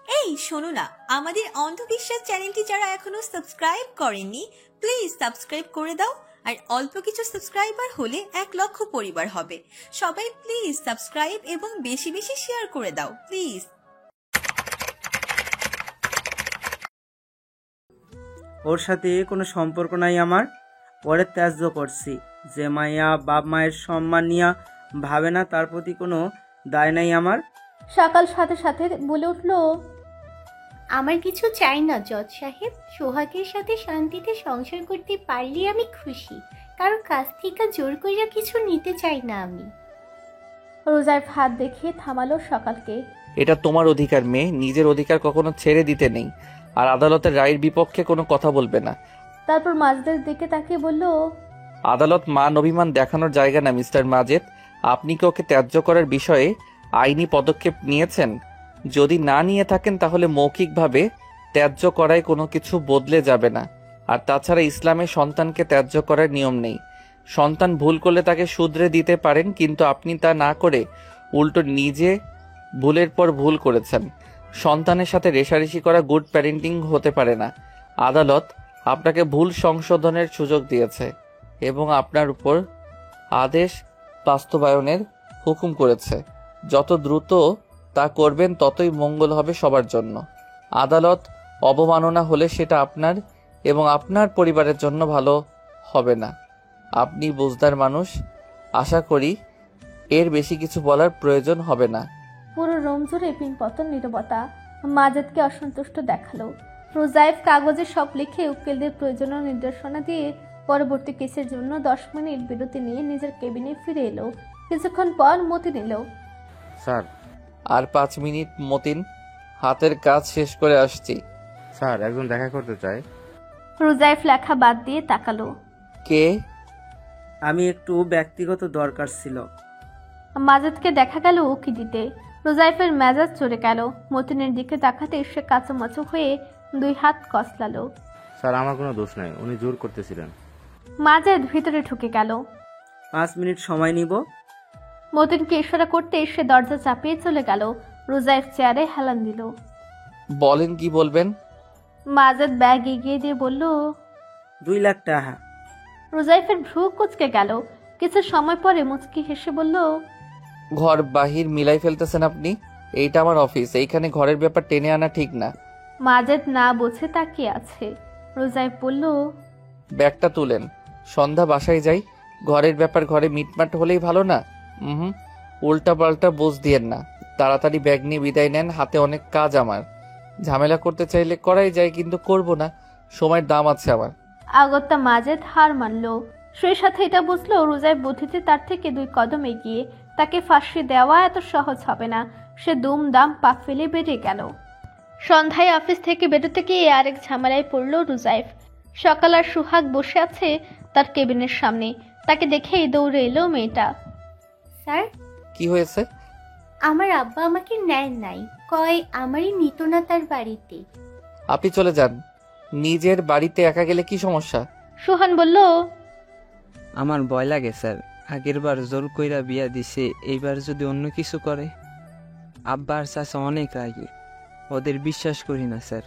এই শোনো না, আমাদের অন্ধবিশ্বাস চ্যানেলটি যারা এখনো সাবস্ক্রাইব করেননি প্লিজ সাবস্ক্রাইব করে দাও। আর অল্প কিছু সাবস্ক্রাইবার হলে 1,00,000 পরিবার হবে। সবাই প্লিজ সাবস্ক্রাইব এবং বেশি বেশি শেয়ার করে দাও প্লিজ। ওর সাথে কোনো সম্পর্ক নাই আমার, ওরে ত্যায্য করছি। যে মাইয়া বাপ মায়ের সম্মান নিয়া ভাবে না তার প্রতি কোনো দায় নাই আমার। সকাল সাথে সাথে বলে উঠল, আমার কিছু চাই না জজ সাহেব, সোহাগের সাথে শান্তিতে সংসার করতে পারলে আমি খুশি। কারো কাছ থেকে জোর কইরা কিছু নিতে চাই না আমি। রোজাইফ হাত দেখিয়ে থামালো সকালকে। এটা তোমার অধিকার মেয়ে, নিজের অধিকার কখনো ছেড়ে দিতে নেই। আর আদালতের রায়ের বিপক্ষে কোনো কথা বলবে না। তারপর মাজদের দিকে তাকিয়ে বলল, আদালত মান অভিমান দেখানোর জায়গা না মিস্টার মাজেদ। আপনি কি ওকে ত্যায্য করার বিষয়ে আইনি পদক্ষেপ নিয়েছেন? যদি না নিয়ে থাকেন তাহলে মৌখিকভাবে ত্যায্য করায় কোনো কিছু বদলে যাবে না। আর তাছাড়া ইসলামে সন্তানকে ত্যায্য করার নিয়ম নেই। সন্তান ভুল করলে তাকে শুধরে দিতে পারেন, কিন্তু আপনি তা না করে উল্টো নিজে ভুলের পর ভুল করেছেন। সন্তানের সাথে রেষারেষি করা গুড প্যারেন্টিং হতে পারে না। আদালত আপনাকে ভুল সংশোধনের সুযোগ দিয়েছে এবং আপনার উপর আদেশ বাস্তবায়নের হুকুম করেছে। যত দ্রুত তা করবেন ততই মঙ্গল হবে সবার জন্য। আদালত অবমাননা হলে সেটা আপনার এবং আপনার পরিবারের জন্য ভালো হবে না। আপনি বুঝদার মানুষ, আশা করি এর বেশি কিছু বলার প্রয়োজন হবে না। পুরো রুম জুড়ে পিনপতন নীরবতা। মাজেদকে অসন্তুষ্ট দেখালো। রোজাইফ কাগজে সব লিখে উকিলদের প্রয়োজনীয় নির্দেশনা দিয়ে পরবর্তী কেসের জন্য 10 মিনিট বিরতি নিয়ে নিজের কেবিনে ফিরে এলো। কিছুক্ষণ পর মতিন এলো। স্যার। আর 5 মিনিট মতিন, হাতের কাজ শেষ করে আসছি। স্যার, একজন দেখা করতে চায়। রোজাইফ লেখা বাদ দিয়ে তাকালো। কে? আমি একটু ব্যক্তিগত দরকার ছিল। মাজেদকে দেখা গেল উকি দিতে। রোজাইফের মেজাজ চড়ে গেল। মতিনের দিকে তাকাতে সে কাঁচুমাচু হয়ে 2 হাত কসলালো। স্যার, আমার কোনো দোষ নাই, উনি জোর করতেছিলেন। মাজেদ ভিতরে ঢুকে গেল। 5 মিনিট সময় নিব। মতিনকে ইশারা করতে সে দরজা চাপিয়ে চলে গেল। রোজাইফ চেয়ারে হেলান দিল। বলেন কি বলবেন? মাজেদ ব্যাগ এগিয়ে দিয়ে বলল, 2 লাখ টাকা। রোজাইফের ভ্রু কুঁচকে গেল। কিছু সময় পরে মুচকি হেসে বলল, ঘর বাহির মিলাই ফেলতেছেন আপনি। এইটা আমার অফিস, এইখানে ঘরের ব্যাপার টেনে আনা ঠিক না। মাজেদ না বুঝে তাকিয়ে আছে। রোজাইফ বলল, ব্যাগটা তুলেন, সন্ধ্যা বাসায় যাই। ঘরের ব্যাপার ঘরে মিটমাট হলেই ভালো না। উল্টা পাল্টা বোঝ দিয়েন না। তাড়াতাড়ি ব্যাগ নিয়ে বিদায় নেন, হাতে অনেক কাজ আমার। ঝামেলা করতে চাইলে করাই যায়, কিন্তু করব না, সময়ের দাম আছে আমার। আগত্যা মাজেদ হার মানল। সেই সাথে এটা বুঝলো রোজাইফ বুদ্ধিতে তার থেকে 2 কদম এগিয়ে। তাকে ফাঁসি দেওয়া এত সহজ হবে না। সে দুম দাম পা ফেলে বেরিয়ে গেল। সন্ধ্যায় অফিস থেকে বেরোতে গিয়ে আরেক ঝামেলায় পড়ল রোজাইফ। সকাল আর সুহাগ বসে আছে তার কেবিনের সামনে। তাকে দেখেই দৌড়ে এলো মেয়েটা। স্যার, কি হয়েছে? আমার আব্বা আমাকে নেয় নাই, কয় আমারই নিত না তার বাড়িতে। আপনি চলে যান। নিজের বাড়িতে একা গেলে কি সমস্যা? সুহান বলল, আমার ভয় লাগে স্যার। আগের বার জোর কইরা বিয়া দিছে, এইবার যদি অন্য কিছু করে। আব্বা আর চাচা অনেক রাগী, ওদের বিশ্বাস করি না স্যার।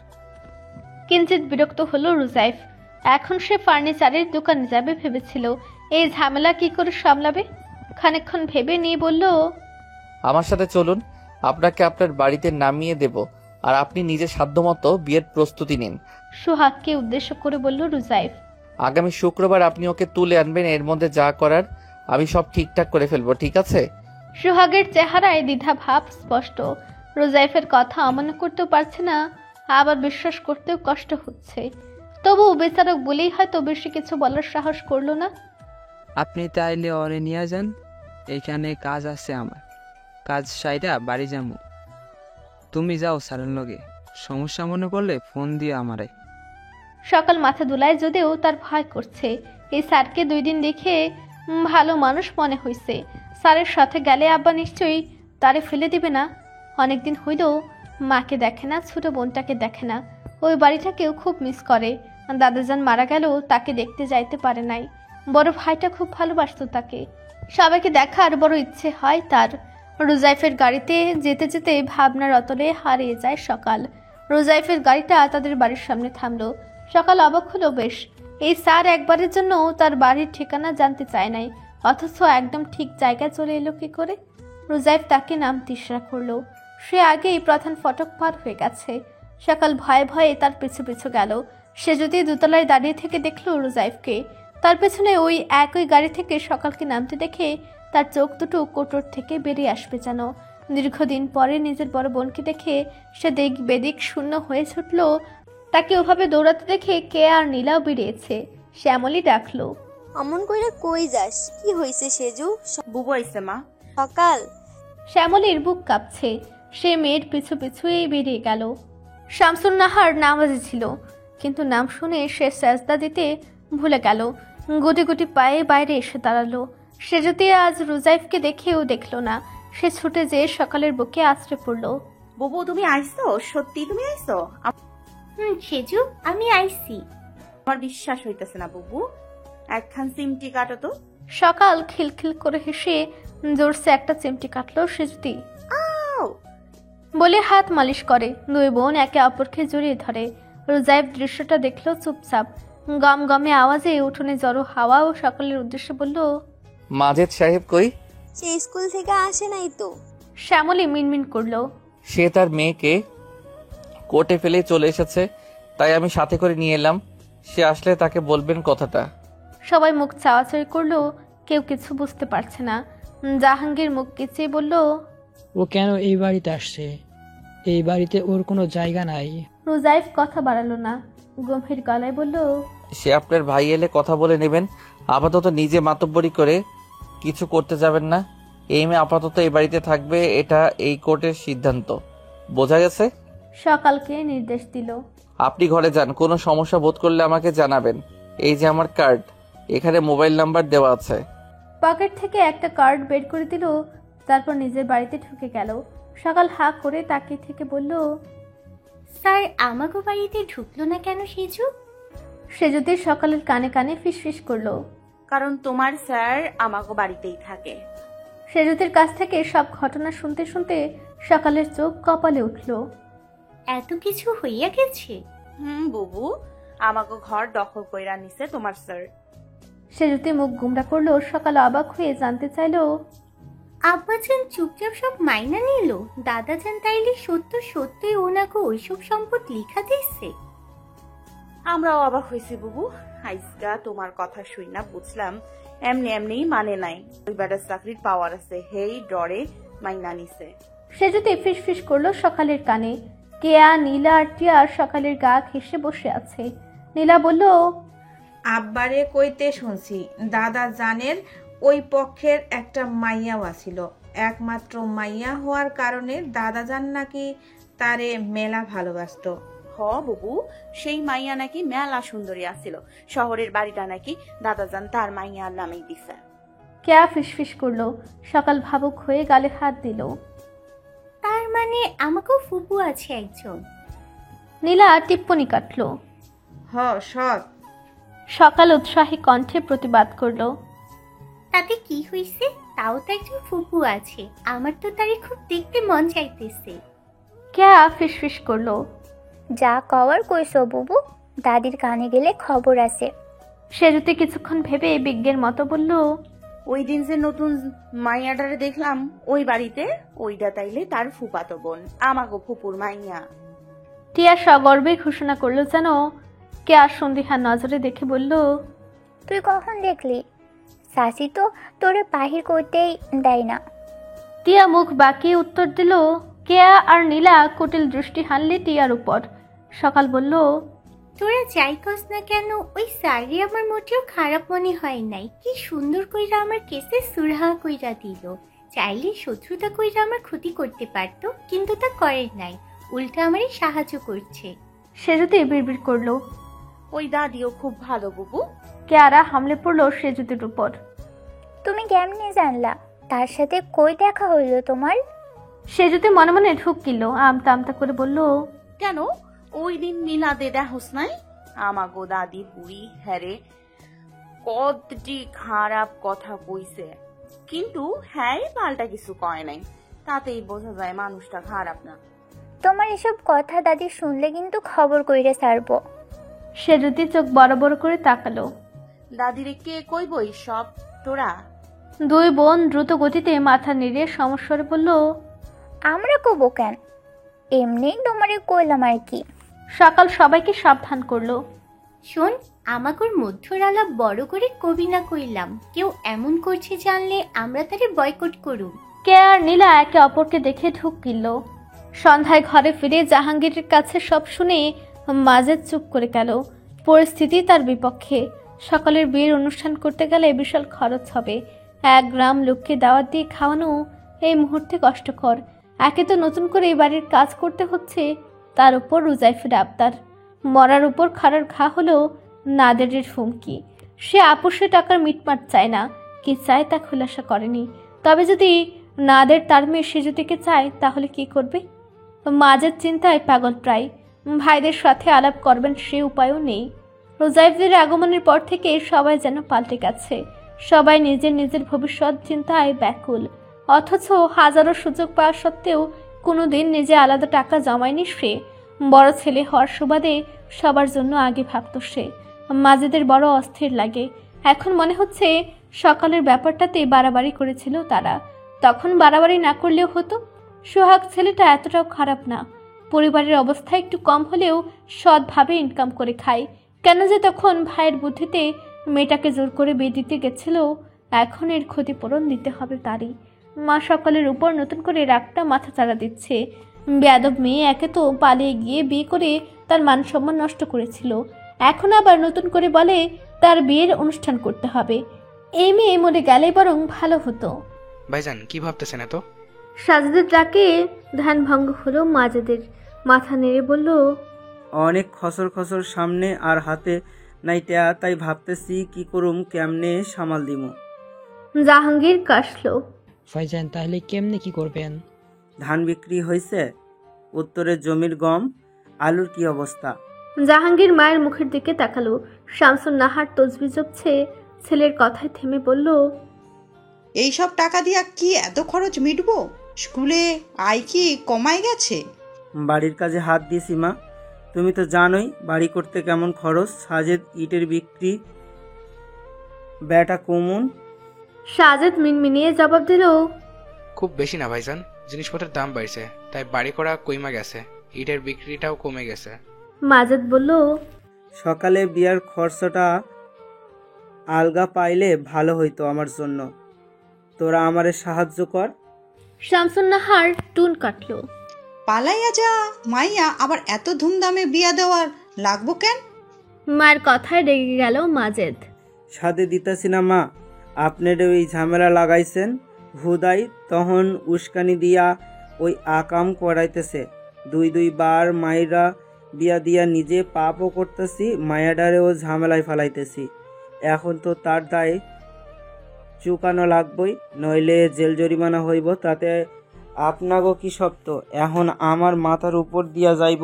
কিঞ্চিত বিরক্ত হলো রোজাইফ। এখন সে ফার্নিচারের দোকানে যাবে ভেবেছিল। এই ঝামেলা কি করে সামলাবে? খানিকক্ষণ ভেবে নিয়ে বলল, আমার সাথে চলুন, আপনাকে আপনার বাড়িতে নামিয়ে দেব, আর আপনি নিজের সাধ্যমতো বিয়ের প্রস্তুতি নিন। সোহাগকে উদ্দেশ্য করে বলল রোজাইফ। আগামী শুক্রবার আপনি ওকে তুলে আনবেন, এর মধ্যে যা করার আমি সব ঠিকঠাক করে ফেলবো, ঠিক আছে? সোহাগের চেহারায় দ্বিধা ভাব স্পষ্ট। রোজাইফের কথা অমান্য করতেও পারছে না, আবার বিশ্বাস করতেও কষ্ট হচ্ছে। তবু বিচারক বলেই হয়তো বেশি কিছু বলার সাহস করলো না। আপনি তাইলে ওরে নিয়ে যান, এইখানে কাজ আছে আমার। কাজ সাইডা বাড়ি যামু। তুমি যাও স্যারের লগে, সমস্যা মনে পড়লে ফোন দিও আমারে। সকাল মাথা দুলায় যদিও তার ভয় করছে। এই স্যারকে 2 দিন দেখে ভালো মানুষ মনে হয়েছে। স্যারের সাথে গেলে আব্বা নিশ্চয়ই তারে ফেলে দিবে না। অনেকদিন হইল মাকে দেখে না, ছোট বোনটাকে দেখে না। ওই বাড়িটাকেও খুব মিস করে। দাদাজান মারা গেল, তাকে দেখতে যাইতে পারে নাই। বড় ভাইটা খুব ভালোবাসতো তাকে। সবাইকে দেখার বড় ইচ্ছে হয় তার। রুজাইফের গাড়িতে যেতে যেতে ভাবনার অতলে হারিয়ে যায় সকাল। রুজাইফের গাড়িটা তাদের বাড়ির সামনে থামলো। সকাল অবাক হলো বেশ। এই স্যার একবারের জন্য তার বাড়ির ঠিকানা জানতে চায় নাই, অথচ একদম ঠিক জায়গায় চলে এলো কি করে? রুজাইফ তাকে নামতে ইশারা করলো। সে আগেই প্রধান ফটক পার হয়ে গেছে। সকাল ভয়ে ভয়ে তার পিছু পিছু গেল। সে যদি দোতলায় দাঁড়িয়ে থেকে দেখলো রুজাইফকে, তার পেছনে ওই একই গাড়ি থেকে সকালকে নামতে দেখে তার চোখ দুটো কোটর থেকে বেরিয়ে আসবে যেন। দীর্ঘদিন পরে নিজের বড় বোনকে দেখে সে দিক বেদিক শূন্য হয়ে ছুটল। তাকে ওভাবে দৌড়াতে দেখে কে আর নীলাও বেরিয়েছে। শ্যামলী ডাকলো, অমন কইরা কই যাস? কি হইছে সেজু? বুবু আইছে মা। সকাল শ্যামলীর বুক কাঁপছে। সে মেয়ের পিছু পিছুই বেরিয়ে গেল। শামসুন নাহার নামাজে ছিল, কিন্তু নাম শুনে সে সেজদা দিতে ভুলে গেল। গুটি গুটি পায়ে বাইরে এসে দাঁড়ালো। সে যদি আজ রুজাইফকে দেখেও দেখলো না। সে ছুটে যেয়ে সকালের বুকে আছড়ে পড়ল। বুবু তুমি আইছো? সত্যি তুমি আইছো? সেজু আমি আইছি। আমার বিশ্বাস হইতেছে না বুবু। একখান চিমটি কাটো তো। সকাল খিলখিল করে হেসে জোরসে একটা চিমটি কাটলো সেজদি বলে হাত মালিশ করে। দুই বোন একে অপরকে জড়িয়ে ধরে। রুজাইফ দৃশ্যটা দেখলো চুপচাপ। গম গমে আওয়াজে উঠোনে জড়ো হাওয়া ও সকালের উদ্দেশ্যে বলল, মাজেদ সাহেব কই? সে স্কুল থেকে আসে নাই তো। শ্যামলী মিনমিন করলো, সে তার মেয়েকে কোর্টে ফেলে চলে এসেছে, তাই আমি সাথে করে নিয়ে এলাম। সে আসলে তাকে বলবেন কথাটা। সবাই মুখ চাওয়াচাই করলো, কেউ কিছু বুঝতে পারছে না। জাহাঙ্গীর মুখ কিচিয়ে বলল, ও কেন এই বাড়িতে আসছে? এই বাড়িতে ওর কোনো জায়গা নাই। রুজাইফ কথা বাড়ালো না, গম্ভীর গলায় বলল, সে আপনার ভাই এলে কথা বলে নেবেন। আপাতত নিজে মাতব্বরি করে কিছু করতে যাবেন না। এই মেয়ে আপাতত এই বাড়িতে থাকবে, এটা এই কোর্টের সিদ্ধান্ত। বোঝা গেছে? সকালকে নির্দেশ দিল। আপনি ঘরে যান, কোনো সমস্যা বোধ করলে আমাকে জানাবেন। এই যে আমার কার্ড, এখানে মোবাইল নাম্বার দেওয়া আছে। পকেট থেকে একটা কার্ড বের করে দিল, তারপর নিজের বাড়িতে ঢুকে গেল। সকাল হা করে তাকিয়ে থেকে বলল, স্যার আমাগো বাড়িতে ঢুকলো না কেন সেজু? সে যদি সকালের কানে কানে ফিসফিস করলো। কারণ তোমার স্যার আমাগো বাড়িতেই থাকে। সেজুদের কাছ থেকে সব ঘটনা শুনতে শুনতে সকালের চোখ কপালে উঠল। এত কিছু হইয়া গেছে? বুবু, আমাগো ঘর দখল কইরা নিছে তোমার স্যার। সেজুতে মুখ গুমরা করলো। সকাল অবাক হয়ে জানতে চাইলো, আব্বাজান চুপচাপ সব মাইনা নিল? দাদাজান তাইলে সত্য সত্যই ওনাকে ওইসব সম্পদ লিখা দিচ্ছে? আমরাও অবাক হয়েছি বুবু। আইসকা তোমার কথা শুই না বুঝলাম এমনি এমনি মানে নাই। ওই বেটার চাকরির পাওয়ার আছে, হেই ডরে মাইনা নিছে। সেজুতে ফিসফিস করলো সকালের কানে। কেয়া, নীলা আর টিয়া সকালের গা ঘেঁষে বসে আছে। নীলা বলল, আব্বারে কইতে শুনছি দাদা জানের ওই পক্ষের একটা মাইয়াও আছিল। একমাত্র মাইয়া হওয়ার কারণে দাদাজান নাকি তারে মেলা ভালোবাসতো। হ বুবু, সেই মাইয়া নাকি মেলা সুন্দরী আছিল। শহরের বাড়িটা নাকি দাদাজান তার মাইয়ার নামেই দিছে। কেয়া ফিসফিস করলো। সকাল ভাবুক হয়ে গালে হাত দিল। তার মানে আমাকেও ফুপু আছে একজন? নীলা টিপ্পনি কাটলো। হ সৎ। সকাল উৎসাহী কণ্ঠে প্রতিবাদ করলো, তাতে কি হইছে? তাও তো একজন ফুপু আছে। আমার তো তারে খুব দেখতে মন চাইতেছে। কেয়া ফিসফিস করলো, যা কওয়ার কইছো বুবু, দাদির কানে গেলে খবর আছে। সেজুতে কিছুক্ষণ ভেবে বিজ্ঞের মতো বলল, ওই দিন যে নতুন মাইয়াটারে দেখলাম ওই বাড়িতে, ওইটা তাইলে তার ফুপাতো বোন, আমাগো ফুপুর মাইয়া। টিয়া সগর্বে ঘোষণা করলো যেন। কেয়া সন্দিহান নজরে দেখে বলল, তুই কখন দেখলি? শাশি তো তোরে বাহির করতেই দেয় না। টিয়া মুখ বাঁকিয়ে উত্তর দিল। কেয়া আর নীলা কুটিল দৃষ্টি হানলে টিয়ার উপর। সকাল বলল, তোরা যাই কস না কেন, ওই স্যারই আমার মোটেও খারাপ মনে হয় নাই। কি সুন্দর কইরা আমার কেসে সুরাহা কইরা দিল। চাইলে শত্রুতা কইরা আমার ক্ষতি করতে পারতো, কিন্তু তা করে নাই। উল্টা আমারই সাহায্য করছে। সেজুতে বিড়বিড় করলো। ওই দাদিও খুব ভালো বুবু। কেয়ারা হামলে পড়লো সেজুতের উপর। তুমি কেমনে জানলা? তার সাথে কই দেখা হইলো তোমার? সেজুতে মনে মনে ঢুকিল। আমতা আমতা করে বলল, কেন ওই দিন মিলাদে দেখোস নাই? আমাগো দাদি বুড়ি হ্যারে কতটি খারাপ কথা কইছে, কিন্তু হ্যাঁ পাল্টা কিছু কয় নাই। তাতেই বোঝা যায় মানুষটা খারাপ না। তোমার এসব কথা দাদি শুনলে কিন্তু খবর কইরে ছাড়বো। সে যদি চোখ বড় বড় করে তাকালো। দাদিরে কে কইবই সব তোরা? দুই বোন দ্রুত গতিতে মাথা নেড়ে সমস্যারে বলল, আমরা কবো কেন, এমনি তোমারে কইলাম আর কি। সকাল সবাইকে সাবধান করলো। শোন, আমাকর মধ্যর আলাপ বড় করে কবি না কইলাম, কেউ এমন করছে জানলে আমরা তারে বয়কট করুম। কে আর নীলা একে অপরকে দেখে ঢুক গেল। সন্ধ্যায় ঘরে ফিরে জাহাঙ্গীরের কাছে সব শুনে মাজেদ চুপ করে গেল। পরিস্থিতি তার বিপক্ষে। সকালের বিয়ের অনুষ্ঠান করতে গেলে বিশাল খরচ হবে। 1 গ্রাম লোককে দাওয়াত দিয়ে খাওয়ানো এই মুহূর্তে কষ্টকর। একে তো নতুন করে এই বাড়ির কাজ করতে হচ্ছে, তার উপর রুজাইফের আবদার। মরার উপর খাড়ার ঘা হলো নাদেরের হুমকি। সে আপোষে টাকার মিটমাট চায় না, কি চায় তা খোলাসা করেনি। তবে যদি নাদের তার মেয়ে সেজুতিকে চায় তাহলে কি করবে? মাজেদ চিন্তায় পাগল প্রায়। ভাইদের সাথে আলাপ করবেন সে উপায়ও নেই। রোজাইফদের আগমনের পর থেকে সবাই যেন পাল্টে গেছে। সবাই নিজের নিজের ভবিষ্যৎ চিন্তায় ব্যাকুল, অথচ হাজারো সুযোগ পাওয়া সত্ত্বেও কোনোদিন নিজে আলাদা টাকা জমায়নি সে। বড় ছেলে হওয়ার সুবাদে সবার জন্য আগে ভাবত সে। মাজেদের বড় অস্থির লাগে। এখন মনে হচ্ছে সকালের ব্যাপারটাতে বাড়াবাড়ি করেছিল তারা। তখন বাড়াবাড়ি না করলেও হতো। সোহাগ ছেলেটা এতটাও খারাপ না। পরিবারের অবস্থা একটু কম হলেও সৎভাবে ইনকাম করে খায়। কেন যে তখন ভাইয়ের বুদ্ধিতে মেয়েটাকে জোর করে বিয়ে দিতে গেছিল, এখন এর ক্ষতিপূরণ দিতে হবে তারই। মা সকালের উপর নতুন করে রাগটা মাথা চাড়া দিচ্ছে। বেয়াদব মেয়ে একে তো পালিয়ে গিয়ে বিয়ে করে তার মান সম্মান নষ্ট করেছিল, এখন আবার নতুন করে বলে তার বিয়ের অনুষ্ঠান করতে হবে। এই মেয়ে মরে গেলে বরং ভালো হতো। ভাইজান কি ভাবতেছেন এত? সাজেদের ডাকে ধ্যান ভঙ্গ হলো মাজেদের। মাথা নেড়ে বলল, অনেক খসর খসর সামনে আর হাতে নাই টেয়া, তাই ভাবতেছি কি করুম, কেমনে সামাল দিমু। জাহাঙ্গীর কাশলো। ভাইজান তাহলে কেমনে কি করবেন? ধান বিক্রি হয়েছে, উত্তরের জমির গম, আলুর কি অবস্থা? জাহাঙ্গীর মায়ের মুখের দিকে তাকালো। শামসুন নাহার তসবি জপছে। ছেলের কথায় থেমে বলল, এইসব টাকা দিয়া কি এত খরচ মিটবো? স্কুলে আয় কি কমাই গেছে? বাড়ির কাজে হাত দিয়েছি মা, তুমি তো জানোই বাড়ি করতে কেমন খরচ। সাজেদ ইটের বিক্রি, ব্যাটা কমুন। সাজেদ মিনমিনিয়ে জবাব দিল, খুব বেশি না ভাইজান, জিনিসপত্রের দাম বাড়ছে তাই বাড়ি করা কইমা গেছে, ইটের বিক্রিটাও কমে গেছে। মাজেদ বলল, সকালে বিয়ার খরচটা আলগা পাইলে ভালো হইতো আমার জন্য, তোরা আমারে সাহায্য কর। শামসুন নাহার টুন কাটলো। পালাইয়া যা মাইয়া, আবার এত ধুমধামে বিয়া দেওয়ার লাগবো কেন? মায়ের কথায় রেগে গেল মাজেদ। সাথে দিতাছি না মা, আপনার ওই ঝামেলা লাগাইছেন হুদাই, তখন উস্কানি দিয়া ওই আকাম করাইতেছে। 2 বার মায়েরা বিয়া দিয়া নিজে পাপও করতেছি, মায়াডারেও ঝামেলায় ফেলাইতেছি। এখন তো তার দায় চুকানো লাগবই, নইলে জেল জরিমানা হইব। তাতে আপনাগো কি শব্দ, এখন আমার মাথার উপর দিয়া যাইব।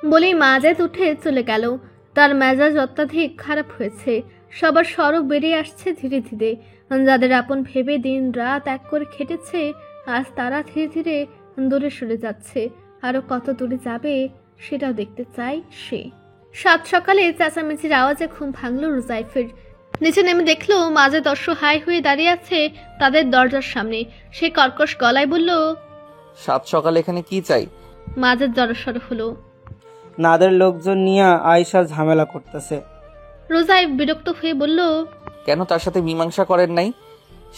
বলেই মাজেদ উঠে চলে গেল। তার মেজাজ অত্যাধিক খারাপ হয়েছে। সবার সরব বেরিয়ে আসছে ধীরে ধীরে। যাদের আপন ভেবে দিন রাত এক করে খেটেছে, আজ তারা ধীরে ধীরে দূরে সরে যাচ্ছে। আরো কত দূরে যাবে সেটাও দেখতে চাই সে। সাত সকালে চেঁচামেচির আওয়াজে ঘুম ভাঙল রুজাইফের। নিচে নেমে দেখলো মাজেদ অসহায় হয়ে দাঁড়িয়ে আছে তাদের দরজার সামনে। সে কর্কশ গলায় বলল, সাত সকালে এখানে কি চাই? মাজেদ জড়সড় হলো। নাদের লোকজন নিয়ে আয়সা ঝামেলা করতেছে। রুজাইফ বিরক্ত হয়ে বলল, কেন তার সাথে মীমাংসা করেন নাই?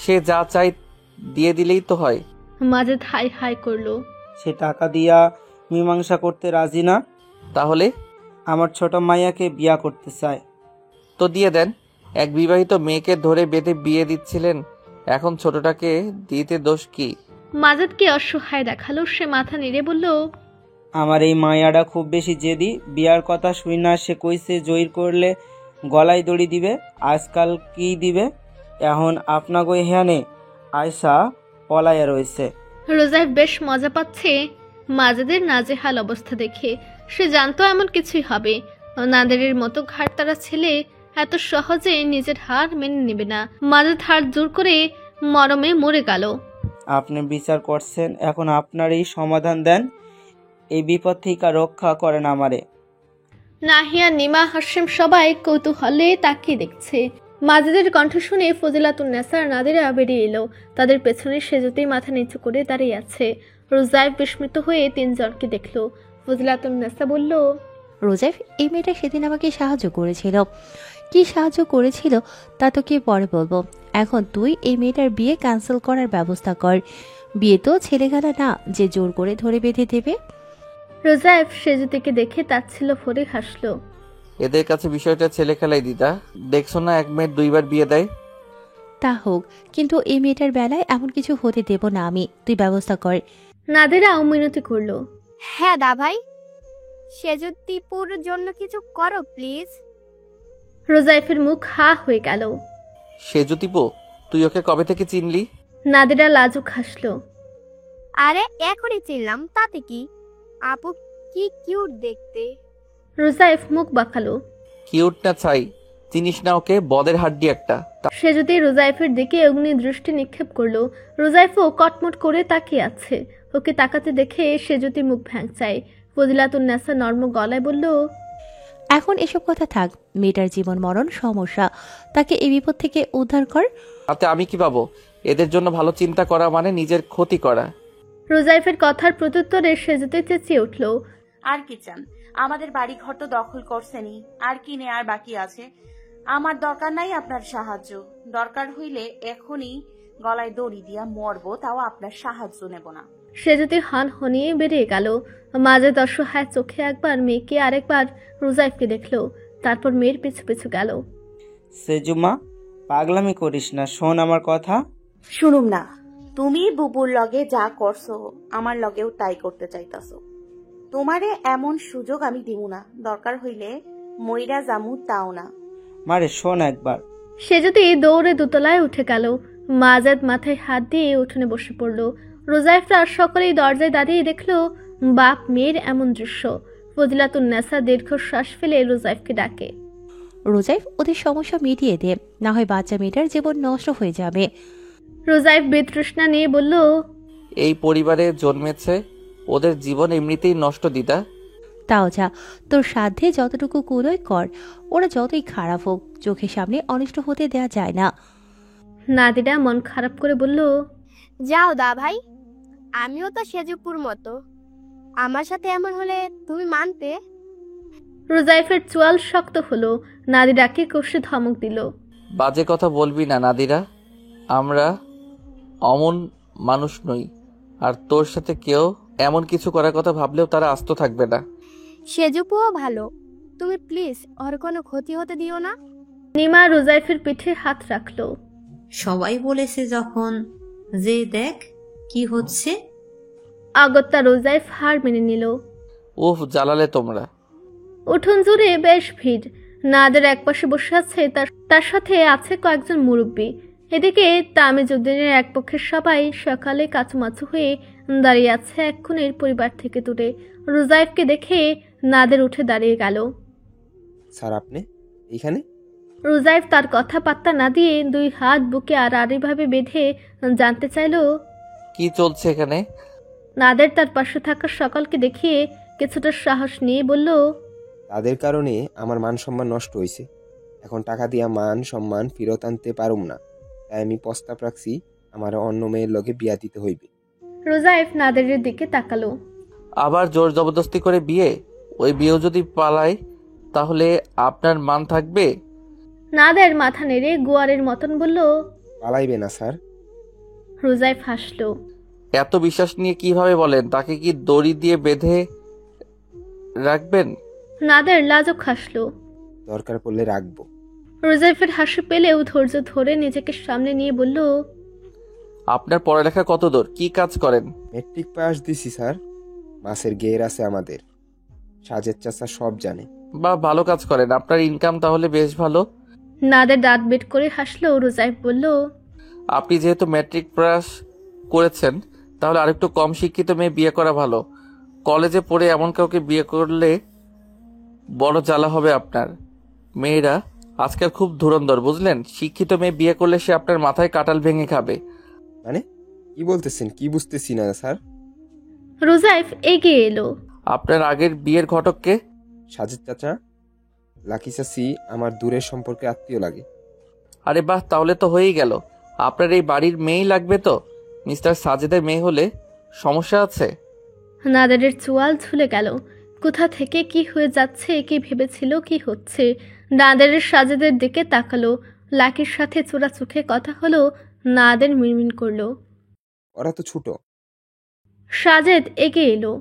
সে যা চাই দিয়ে দিলেই তো হয়। মাজেদ হাই হাই করলো। সে টাকা দিয়া মীমাংসা করতে রাজি না। তাহলে? আমার ছোট মাইয়াকে বিয়া করতে চায়। তো দিয়ে দেন। এক বিবাহিত মেয়েকে ধরে বেঁধে বিয়ে দিচ্ছিলেন, এখন ছোটটাকে দিতে দোষ কি? মাজেদকে অসহায় দেখালো। সে মাথা নেড়ে বলল, আমার এই মায়াটা খুব বেশি জেদি। বিয়ার কথা শুই না, সে কইছে জয়ীর করলে গলায় দড়ি দিবে। আজকাল কি দিবে? এখন আপনাকে হ্যানে আয়সা পলাইয়া রয়েছে। রোজাইফ বেশ মজা পাচ্ছে মাজেদের নাজেহাল অবস্থা দেখে। সে জানতো এমন কিছুই হবে। নাদেরের মতো ঘাটতারা ছেলে এত সহজে নিজের হার মেনে নেবে না। মাজেদ হার জোর করে মরমে মরে গেল। আপনি বিচার করছেন, এখন আপনারই সমাধান দেন। এই বিপদ থেকে রক্ষা করেন আমারে। নাহিয়া, নিমা, হাসিম সবাই কৌতূহলে তাকিয়ে দেখছে। মাজেদের কণ্ঠ শুনে ফজিলাতুন্নেসা আর নাদিরা বেরিয়ে এলো। তাদের পেছনে সেজতেই মাথা নিচু করে দাঁড়িয়ে আছে। রোজাইফ বিস্মিত হয়ে তিনজনকে দেখলো। ফজিলাতুন্নেসা বলল, রোজাইফ, এই মেয়েটা সেদিন আমাকে সাহায্য করেছিল। কি সাহায্য করেছিল তা তোকে পরে বলবো। এখন তুই এই মেয়েটার বিয়ে ক্যান্সেল করার ব্যবস্থা কর। বিয়ে তো ছেলেখানা না যে জোর করে ধরে বেঁধে দেবে। রোজাইফ সেজুতিকে দেখে তাচ্ছিল ভরে হাসলো। এদের কাছে বিষয়টা ছেলে খেলাই দিদা, দেখছো না এক মেয়ের দুইবার বিয়ে দেয়। তা হোক, কিন্তু এই মেয়েটার বেলায় এমন কিছু হতে দেব না আমি। তুই ব্যবস্থা কর। নাদিরা মিনতি করলো। হ্যাঁ দা ভাই, সেজুতিপুর জন্য কিছু করো প্লিজ। রোজাইফের মুখ হা হয়ে গেল। সেজুতিপো, তুই ওকে কবে থেকে চিনলি? নাদিরা লাজুক হাসলো। আরে এখনই চিনলাম, তাতে কি? আপু কি কিউট দেখতে। রোজাইফ মুখ বাঁকালো। কিউট না ছাই, চিনিস না ওকে? বদের হাড্ডি একটা। সে যদি রোজাইফের দিকে অগ্নি দৃষ্টি নিক্ষেপ করলো। রোজাইফও কটমট করে তাকিয়ে আছে। ওকে তাকাতে দেখে সে যদি মুখ ভ্যাংচায়। ফজিলাতুন্নেসা নর্ম গলায় বলল, এখন এসব কথা থাক। মেয়েটার জীবন মরণ সমস্যা, তাকে এই বিপদ থেকে উদ্ধার কর। তাতে আমি কি পাবো? এদের জন্য ভালো চিন্তা করা মানে নিজের ক্ষতি করা। রোজাইফের কথার প্রত্যুত্তরে সে যেতে চেঁচিয়ে উঠল, আর কি চান? আমাদের বাড়ি ঘর তো দখল করছেনই, আর কি নেয়ার বাকি আছে? আমার দরকার নাই আপনার সাহায্য। দরকার হইলে এখনই গলায় দড়ি দিয়া মরবো, তাও আপনার সাহায্য নেব না। সে যদি হান হনিয়ে বেরিয়ে গেল। মাঝে অসহায় চোখে একবার মেয়েকে, আরেকবার রোজাইফকে দেখলো। তারপর মেয়ের পিছু পিছু গেল। সেজুমা, পাগলামি করিস না, শোন আমার কথা। শুনুম না। তুমি বুবুর লগে যা করছো আমার লগেও তাই করতে চাইতাছো। তোমারে এমন সুযোগ আমি দিব না। দরকার হইলে মইরা জামু, তাও না। মারে শোন একবার। সে যদি দৌড়ে দোতলায় উঠে গেল। মাজাদ মাথায় হাত দিয়ে উঠোনে বসে পড়লো। রোজাইফরা সকলেই দরজায় দাঁড়িয়ে দেখলো বাপ মেয়ের এমন দৃশ্য। ফজিলাতুন্নেসা দীর্ঘশ্বাস ফেলে রোজাইফকে ডাকে। রোজাইফ, ওদের সমস্যা মিটিয়ে দে, না হয় বাচ্চা মেয়েটার জীবন নষ্ট হয়ে যাবে। রোজাইফ বিতৃষ্ণা নিয়ে বলল, এই পরিবারে জন্মেছে, ওদের জীবন এমনিতেই নষ্ট দিদা। তাও যা, তোর সাধ্যে যতটুকু কুলোয় কর। ওরা যতই খারাপ হোক, চোখের সামনে অনিষ্ট হতে দেয়া যায় না। নাদিরা মন খারাপ করে বলল, যাও দা ভাই, আমিও তো সেজুপুর মতো। আমার সাথে এমন হলে তুমি মানতে? রোজাইফের চোয়াল শক্ত হলো। নাদিরাকে কষে ধমক দিল, বাজে কথা বলবি না নাদিরা। আমরা অমন মানুষ নই, আর তোর সাথে কেউ এমন কিছু করার কথা ভাবলেও তারা আস্ত থাকবে না। সেজুপুও ভালো, তুমি প্লিজ ওর কোনো ক্ষতি হতে দিও না। নিমা রোজাইফের পিঠে হাত রাখলো। সবাই বলেছে যখন, যে দেখ কি হচ্ছে। আগত্যা রোজাইফ হার মেনে নিল। উফ, জ্বালালে তোমরা। উঠোন জুড়ে বেশ ভিড়। নাদের একপাশে বসে আছে, তার সাথে আছে কয়েকজন মুরব্বী। এদিকে তামিজউদ্দিনের এক পক্ষের সবাই সকালে কাচুমাচু হয়ে দাঁড়িয়ে আছে এক খুনের পরিবার থেকে দূরে। রোজাইফকে দেখে নাদের উঠে দাঁড়িয়ে গেল। স্যার, আপনি এখানে? রোজাইফ তার কথা পাত্তা না দিয়ে দুই হাত বুকে আড়াআড়িভাবে বেঁধে জানতে চাইল, কি চলছে এখানে? নাদের তার পাশে থাকা সকলকে দেখিয়ে কিছুটা সাহস নিয়ে বলল, তাদের কারণে আমার মান সম্মান নষ্ট হয়েছে। এখন টাকা দিয়া মান সম্মান ফেরত আনতে পারুম না, তাই আমি প্রস্তাব রাখছি আমার অন্য মেয়ের লগে বিয়া দিতে হইবে। রোজাইফ নাদেরের দিকে তাকালো। আবার জোর জবরদস্তি করে বিয়ে? ওই বিয়েও যদি পালায় তাহলে আপনার মান থাকবে? নাদের মাথা নেড়ে গোয়ারের মতন বলল, পালাইবে না স্যার। রোজাইফ হাসলো। এত বিশ্বাস নিয়ে কিভাবে বলেন? তাকে কি দড়ি দিয়ে বেঁধে রাখবেন? নাদের লাজুক হাসলো। দরকার পড়লে রাখবো। রোজাইফের হাসি পেলেও ধৈর্য ধরে নিজেকে সামনে নিয়ে বলল, আপনার পড়ালেখা কত দূর? কি কাজ করেন? মেট্রিক পাস দিছি স্যার। মাসের গের আছে আমাদের, সাজের চাচা সব জানে। বা ভালো কাজ করেন, আপনার ইনকাম তাহলে বেশ ভালো। নাদের দাঁত বেট করে হাসলো। রোজাইফ বলল, আপনি যেহেতু ম্যাট্রিক পাস করেছেন, তাহলে আরেকটু কম শিক্ষিত মেয়ে বিয়ে করা ভালো। কলেজে পড়ে এমন কাউকে বিয়ে করলে বড় জ্বালা হবে আপনার। মেয়েরা আজকাল খুব ধুরন্ধর, বুঝলেন? শিক্ষিত মেয়ে বিয়ে করলে সে আপনার মাথায় কাঁঠাল ভেঙে খাবে। মানে কি কি বলতেছেন? কি বুঝতেছি না স্যার। রোজাইফ এগিয়ে এলো। আপনার আগের বিয়ের ঘটককে? সাজিদ চাচা, লাকি চাচি আমার দূরের সম্পর্কে আত্মীয় লাগে। আরে বাহ, তাহলে তো হয়েই গেল। আপনার এই বাড়ির মেয়েই লাগবে তো? মিস্টার সাজেদের মেয়ে হলে সমস্যা আছে? নাদারের চোয়াল ঝুলে গেল। কোথা থেকে কি হয়ে যাচ্ছে, কি ভেবেছিল, কি হচ্ছে। নাদারের সাজেদের দিকে তাকালো। লাকির সাথে চোরা চোখে কথা হলো। নাদের মিনমিন করলো। ওরা তো ছোট। সাজেদ এগিয়ে এলো।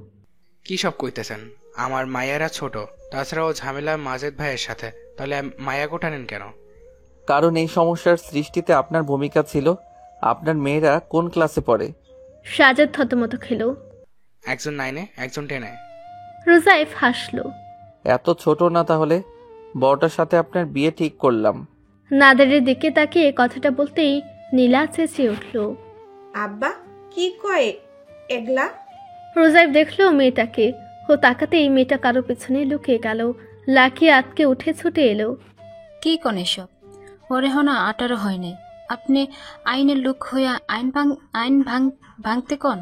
কি সব কইতেছেন? আমার মায়েরা ছোট, তাছাড়াও ঝামেলা মাজেদ ভাইয়ের সাথে। তাহলে মায়া গোটানেন কেন? কারণ এই সমস্যার সৃষ্টিতে আপনার ভূমিকা ছিল। আপনার মেয়েরা কোন ক্লাসে পড়ে? সাজেদ থতমত খেলো। একজন 9-এ, একজন 10-এ। রোজাইফ হাসলো। এত ছোট না তাহলে? বড়টার সাথে আপনার বিয়ে ঠিক করলাম। নাদারের দিকে তাকিয়ে কথাটা বলতেই নীলা চেঁচিয়ে উঠল। আব্বা কি কয় এগলা? রোজাইফ দেখলো মেয়েটাকে। ও তাকাতেই মেয়েটা কারো পেছনে লুকিয়ে গেল। লাকি আতকে উঠে ছুটে এলো। কি কোন এসব? ওর এখনো 18 হয়নি। আপনি আইনের লোক হইয়া আইন ভাঙতে কোন?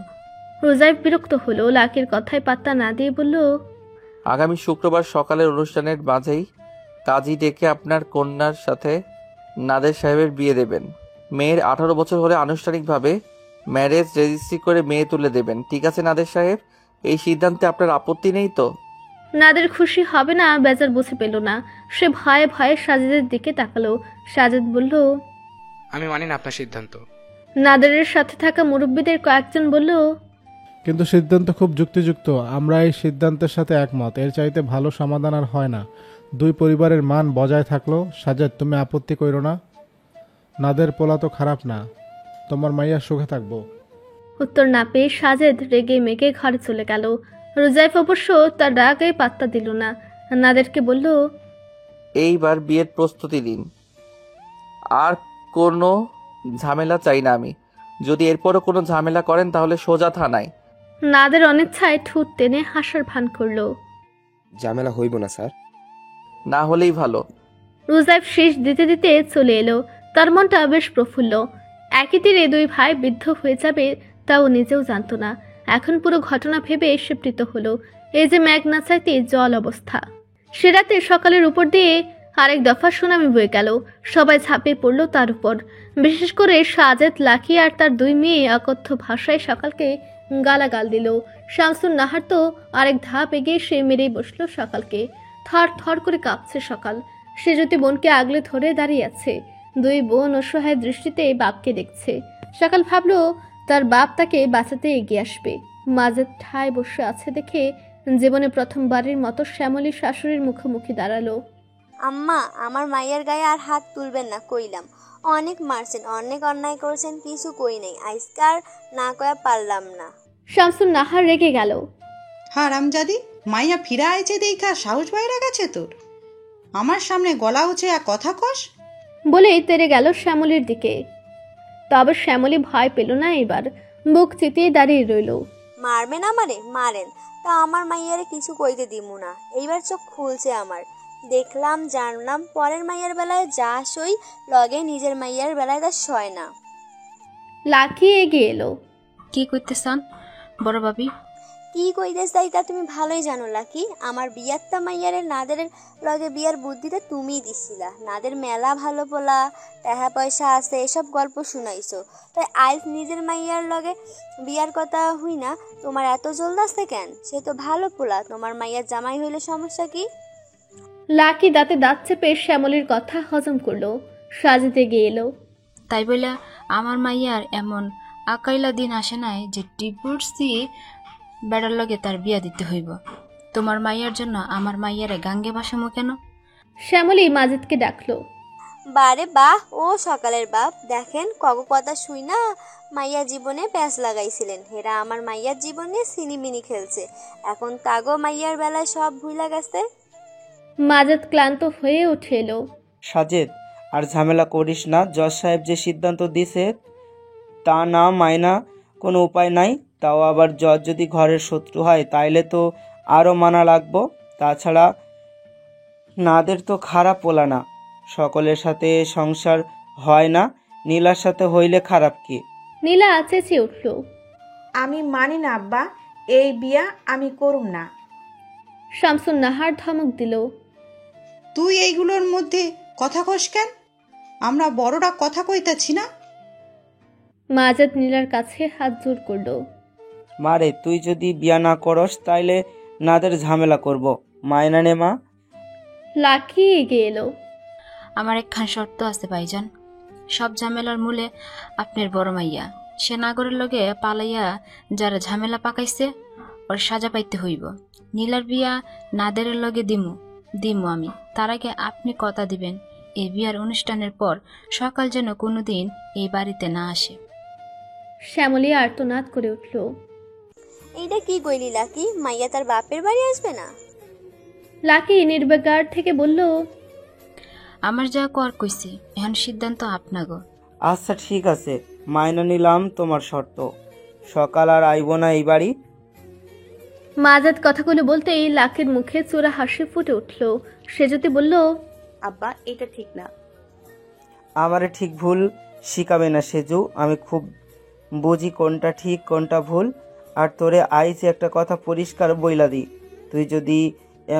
রোজাইফ বিরক্ত হলো। লাকির কথায় পাত্তা না দিয়ে বলল, আগামী শুক্রবার সকালের অনুষ্ঠানের মাঝেই কাজী ডেকে আপনার কন্যার সাথে নাদের সাহেবের বিয়ে দেবেন। মেয়ের 18 বছর হলে আনুষ্ঠানিকভাবে ম্যারেজ রেজিস্ট্রি করে মেয়ে তুলে দেবেন। ঠিক আছে নাদের সাহেব? এই সিদ্ধান্তে আপনার আপত্তি নেই তো? নাদের খুশি হবে না বেজার বুঝে পেল না। সে ভয়ে ভয়ে সাজেদের দিকে তাকালো। সাজেদ বলল, আমি মানি না আপনার সিদ্ধান্ত। নাদারের সাথে থাকা মুরব্বীদের কয়েকজন বলল, কিন্তু সিদ্ধান্ত খুব যুক্তিযুক্ত। আমরা এই সিদ্ধান্তের সাথে একমত। এর চাইতে ভালো সমাধান আর হয় না। দুই পরিবারের মান বজায় থাকলো। সাজেদ, তুমি আপত্তি করো না? নাদের পোলা তো খারাপ না। তোমার মাইয়া সুখে থাকবো। উত্তর না পেয়ে সাজেদ রেগে মেগে ঘরে চলে গেল। রোজাইফ অবশ্য তার রাগে পাত্তা দিল না। নাদেরকে বলল, এইবার বিয়ের প্রস্তুতি নিন। আর কোনো ঝামেলা চাই না আমি। যদি এরপরও কোনো ঝামেলা করেন তাহলে সোজা থানায়। নাদের অনিচ্ছায় ঠোঁট টেনে হাসার ভান করলো। ঝামেলা হইব না স্যার। না হলেই ভালো। রোজাইফ শেষ দিতে দিতে চলে এলো। তার মনটা বেশ প্রফুল্ল। একই তীরে দুই ভাই বৃদ্ধ হয়ে যাবে তাও নিজেও জানত না। এখন পুরো ঘটনা ভেবে সে প্রীত হলো। এই যে মেঘ না চাইতে জল অবস্থা। সে রাতে সকালের উপর দিয়ে আরেক দফা সুনামি বয়ে গেল। সবাই ঝাঁপিয়ে পড়লো তার উপর। বিশেষ করে সাজেদ, লাকি আর তার দুই মেয়ে অকথ্য ভাষায় সকালকে গালাগাল দিল। শামসুন নাহার তো আরেক ধাপ এগিয়ে সে মেরেই বসলো সকালকে। থর থর করে কাঁপছে সকাল। সে যদি বোনকে আগলে ধরে দাঁড়িয়ে আছে। দুই বোন অসহায় দৃষ্টিতে বাপকে দেখছে। সকাল ভাবলো তার বাপ তাকে বাঁচাতে এগিয়ে আসবে। মাজেদ ঠায় বসে আছে দেখে জীবনে প্রথমবারের মতো শ্যামলী শাশুড়ির মুখোমুখি দাঁড়ালো। আম্মা, আমার মাইয়ার গায়ে আর হাত তুলবেন না কইলাম। অনেক মারছেন, অনেক অন্যায় করেছেন, কিছু কই নাই। আইসকার না কয়া পারলাম না। শামসুন নাহার রেগে গেল। হারামজাদি, মাইয়া ফিরা আইছে দেখা সাহস বাইরে গেছে তোর? আমার সামনে গলা উঁচে আর কথা কস? বলেই তেরে গেল শ্যামলীর দিকে। তবে শ্যামলী ভয় পেল না এবার। বুক চিতিয়ে দাঁড়িয়ে রইল। মারবেন আমারে? মারেন, তা আমার মাইয়ারে কিছু কইতে দিমু না। এইবার চোখ খুলছে আমার। দেখলাম, জানলাম, পরের মাইয়ার বেলায় যা সই লগে নিজের মাইয়ার বেলায় তা সয় না। লাকি এগিয়ে এলো। কি করতে চান বড় ভাবি? কি কইতে চাই তা তুমি ভালোই জানো লাকি। আমার বিয়ারটা মাইয়ারের নাদের লগে বিয়ার বুদ্ধিটা তুমিই দিছিলা। নাদের মেলা ভালো পোলা, টাকা পয়সা আছে, এসব গল্প শুনাইছো। তাই আইজ নিজের মাইয়ার লগে বিয়ার কথা হই না তোমার এত জলদ আছে কেন? সে তো ভালো পোলা, তোমার মাইয়ার জামাই হইলে সমস্যা কি? লাকি দাঁতে দাঁত চেপে শ্যামলীর কথা হজম করলো। সাজিতে গিয়ে এলো। তাই বলে আমার মাইয়ার এমন আকাইলা দিন আসে নাই যে ডিভোর্স দিয়ে বেড়ার লগে তার বিয়া দিতে হইব। তোমার মাইয়ার জন্য আমার মাইয়ারে গাঙ্গে বাসামো কেন? শ্যামলী মাজেদকে ডাকলো। বারে বাহ, ও সকালের বাপ, দেখেন কগ কথা শুই না মাইয়া জীবনে প্যাঁচ লাগাইছিলেন। হেরা আমার মাইয়ার জীবনে সিনিমিনি খেলছে। এখন তাগো মাইয়ার বেলায় সব ভুইলা গেছে। মাজেদ ক্লান্ত হয়ে উঠে এলো। সাজেদ, আর ঝামেলা করিস না। জজ সাহেব যে সিদ্ধান্ত দিছে তা না মাইনা কোনো উপায় নাই। তাও আবার জজ যদি ঘরের শত্রু হয় তাইলে তো আরও মানা লাগবো। তাছাড়া নাদের তো খারাপ পোলা না। সকলের সাথে সংসার হয় না, নীলার সাথে হইলে খারাপ কি? নীলা চেঁচিয়ে উঠল। আমি মানি না আব্বা, এই বিয়া আমি করুম না। শামসুন নাহার ধমক দিল। তুই এইগুলোর মধ্যে কথা কস কেন? আমরা বড়রা কথা কইতাছি না? মাজেদ নীলার কাছে হাত জোর করল। মারে তুই যদি বিয়া না করস তাইলে নাদের ঝামেলা করব, মায়না নে মা। লাকি এগিয়ে এলো। আমার একখান শর্ত আছে ভাইজান। সব ঝামেলার মূলে আপনার বড় মাইয়া, সে নাগরের লগে পালাইয়া যারা ঝামেলা পাকাইছে ওর সাজা পাইতে হইব। নীলার বিয়া নাদের লগে দিমু আমি। তার আগে আপনি কথা দিবেন এই বিয়ার অনুষ্ঠানের পর সকাল যেন কোনোদিন এই বাড়িতে না আসে। শ্যামলী আর্তনাদ করে উঠল। এইটা কি কইলি লাকি? মাইয়া তার বাপের বাড়ি আসবে না? লাকি নির্বিকার থেকে বলল, আমার যা কর কইছি, এখন সিদ্ধান্ত আপনাগো। আচ্ছা ঠিক আছে, মাইনা নিলাম তোমার শর্ত। সকাল আর আইব না এই বাড়ি? মাজেদ কথাগুলো বলতেই লাকির মুখে চোরা হাসি ফুটে উঠল। সে যদি বলল, আব্বা এটা ঠিক না। আমারে ঠিক ভুল শিখাবে না সেজু, আমি খুব বুঝি কোনটা ঠিক কোনটা ভুল। আর তোরে আইছে একটা কথা পরিষ্কার বইলা দি, তুই যদি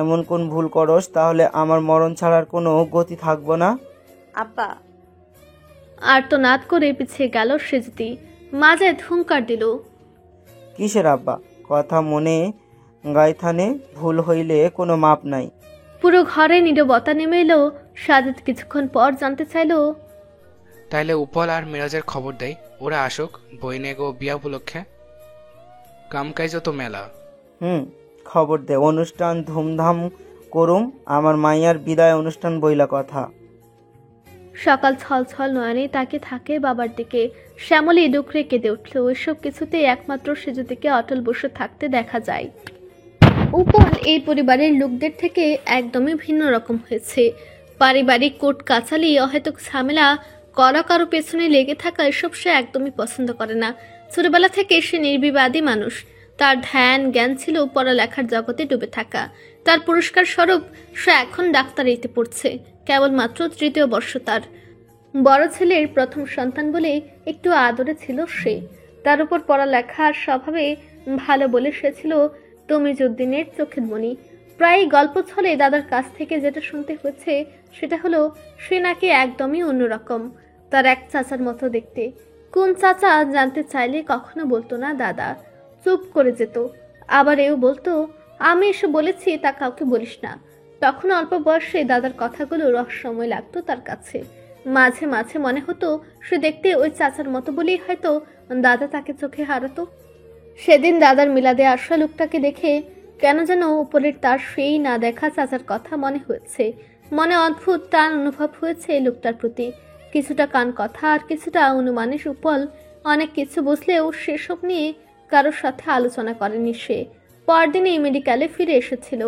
এমন কোন ভুল করস তাহলে আমার মরণ ছাড়ার কোনো গতি থাকবো না। আব্বা আর্তনাদ করে পিছিয়ে গেল সেজুতি। মাজেদ হুঙ্কার দিল, কিসের আব্বা? কথা মনে গাইথানে, ভুল হইলে কোনো মাপ নাই। পুরো ঘরে নীরবতা নেমে এলো। সাজেদ কিছুক্ষণ পর জানতে চাইল, তাইলে উপল আর মিরাজের খবর দেয়, ওরা আসুক বইনে গো বিয়া উপলক্ষে। কামকাইজ তো মেলা। খবর দে, অনুষ্ঠান ধুমধাম করুম। আমার মাইয়ার বিদায় অনুষ্ঠান বইলা কথা। সকাল ছল ছল নয়নে তাকে থাকে বাবার দিকে। শ্যামলী ডুকরে কেঁদে উঠল। ওইসব কিছুতে একমাত্র সেজুতিকে অটল বসে থাকতে দেখা যায়। উপল এই পরিবারের লোকদের থেকে একদমই ভিন্ন রকম হয়েছে। পারিবারিক কোট কাচালি, অহেতুক ঝামেলা, কারো পেছনে লেগে থাকা, এসব সে একদমই পছন্দ করে না। ছোটবেলা থেকে সে নির্বিবাদী মানুষ। তার ধ্যান জ্ঞান ছিল পড়ালেখার জগতে ডুবে থাকা। তার পুরস্কার স্বরূপ সে এখন ডাক্তারিতে পড়ছে। কেবলমাত্র ৩য় বর্ষ তার। বড় ছেলের প্রথম সন্তান বলে একটু আদরে ছিল সে। তার উপর পড়ালেখার স্বভাবে ভালো বলে সে ছিল তমিজউদ্দিনের চোখের মণি। প্রায় গল্প ছলে দাদার কাছ থেকে যেটা শুনতে হচ্ছে সেটা হলো সে নাকি একদমই অন্যরকম, তার এক চাচার মতো দেখতে। কোন চাচা জানতে চাইলে কখনো বলতো না দাদা, চুপ করে যেত। আবার এও বলতো, আমি এসে বলেছি তা কাউকে বলিস না। তখন অল্প বয়সে দাদার কথাগুলো রহস্যময় লাগতো তার কাছে। মাঝে মাঝে মনে হতো সে দেখতে ওই চাচার মতো বলেই হয়তো দাদা তাকে চোখে হারাতো। সেদিন দাদার মিলাদে আসা লোকটাকে দেখে কেন যেন উপরের তার সেই না দেখা চাচার কথা মনে হয়েছে। মনে অদ্ভুত টান অনুভব হয়েছে এই লোকটার প্রতি। কিছুটা কান কথা আর কিছুটা অনুমানে উপল অনেক কিছু বুঝলেও সেসব নিয়ে কারোর সাথে আলোচনা করেনি সে। পরদিনই মেডিকেলে ফিরে এসেছিল।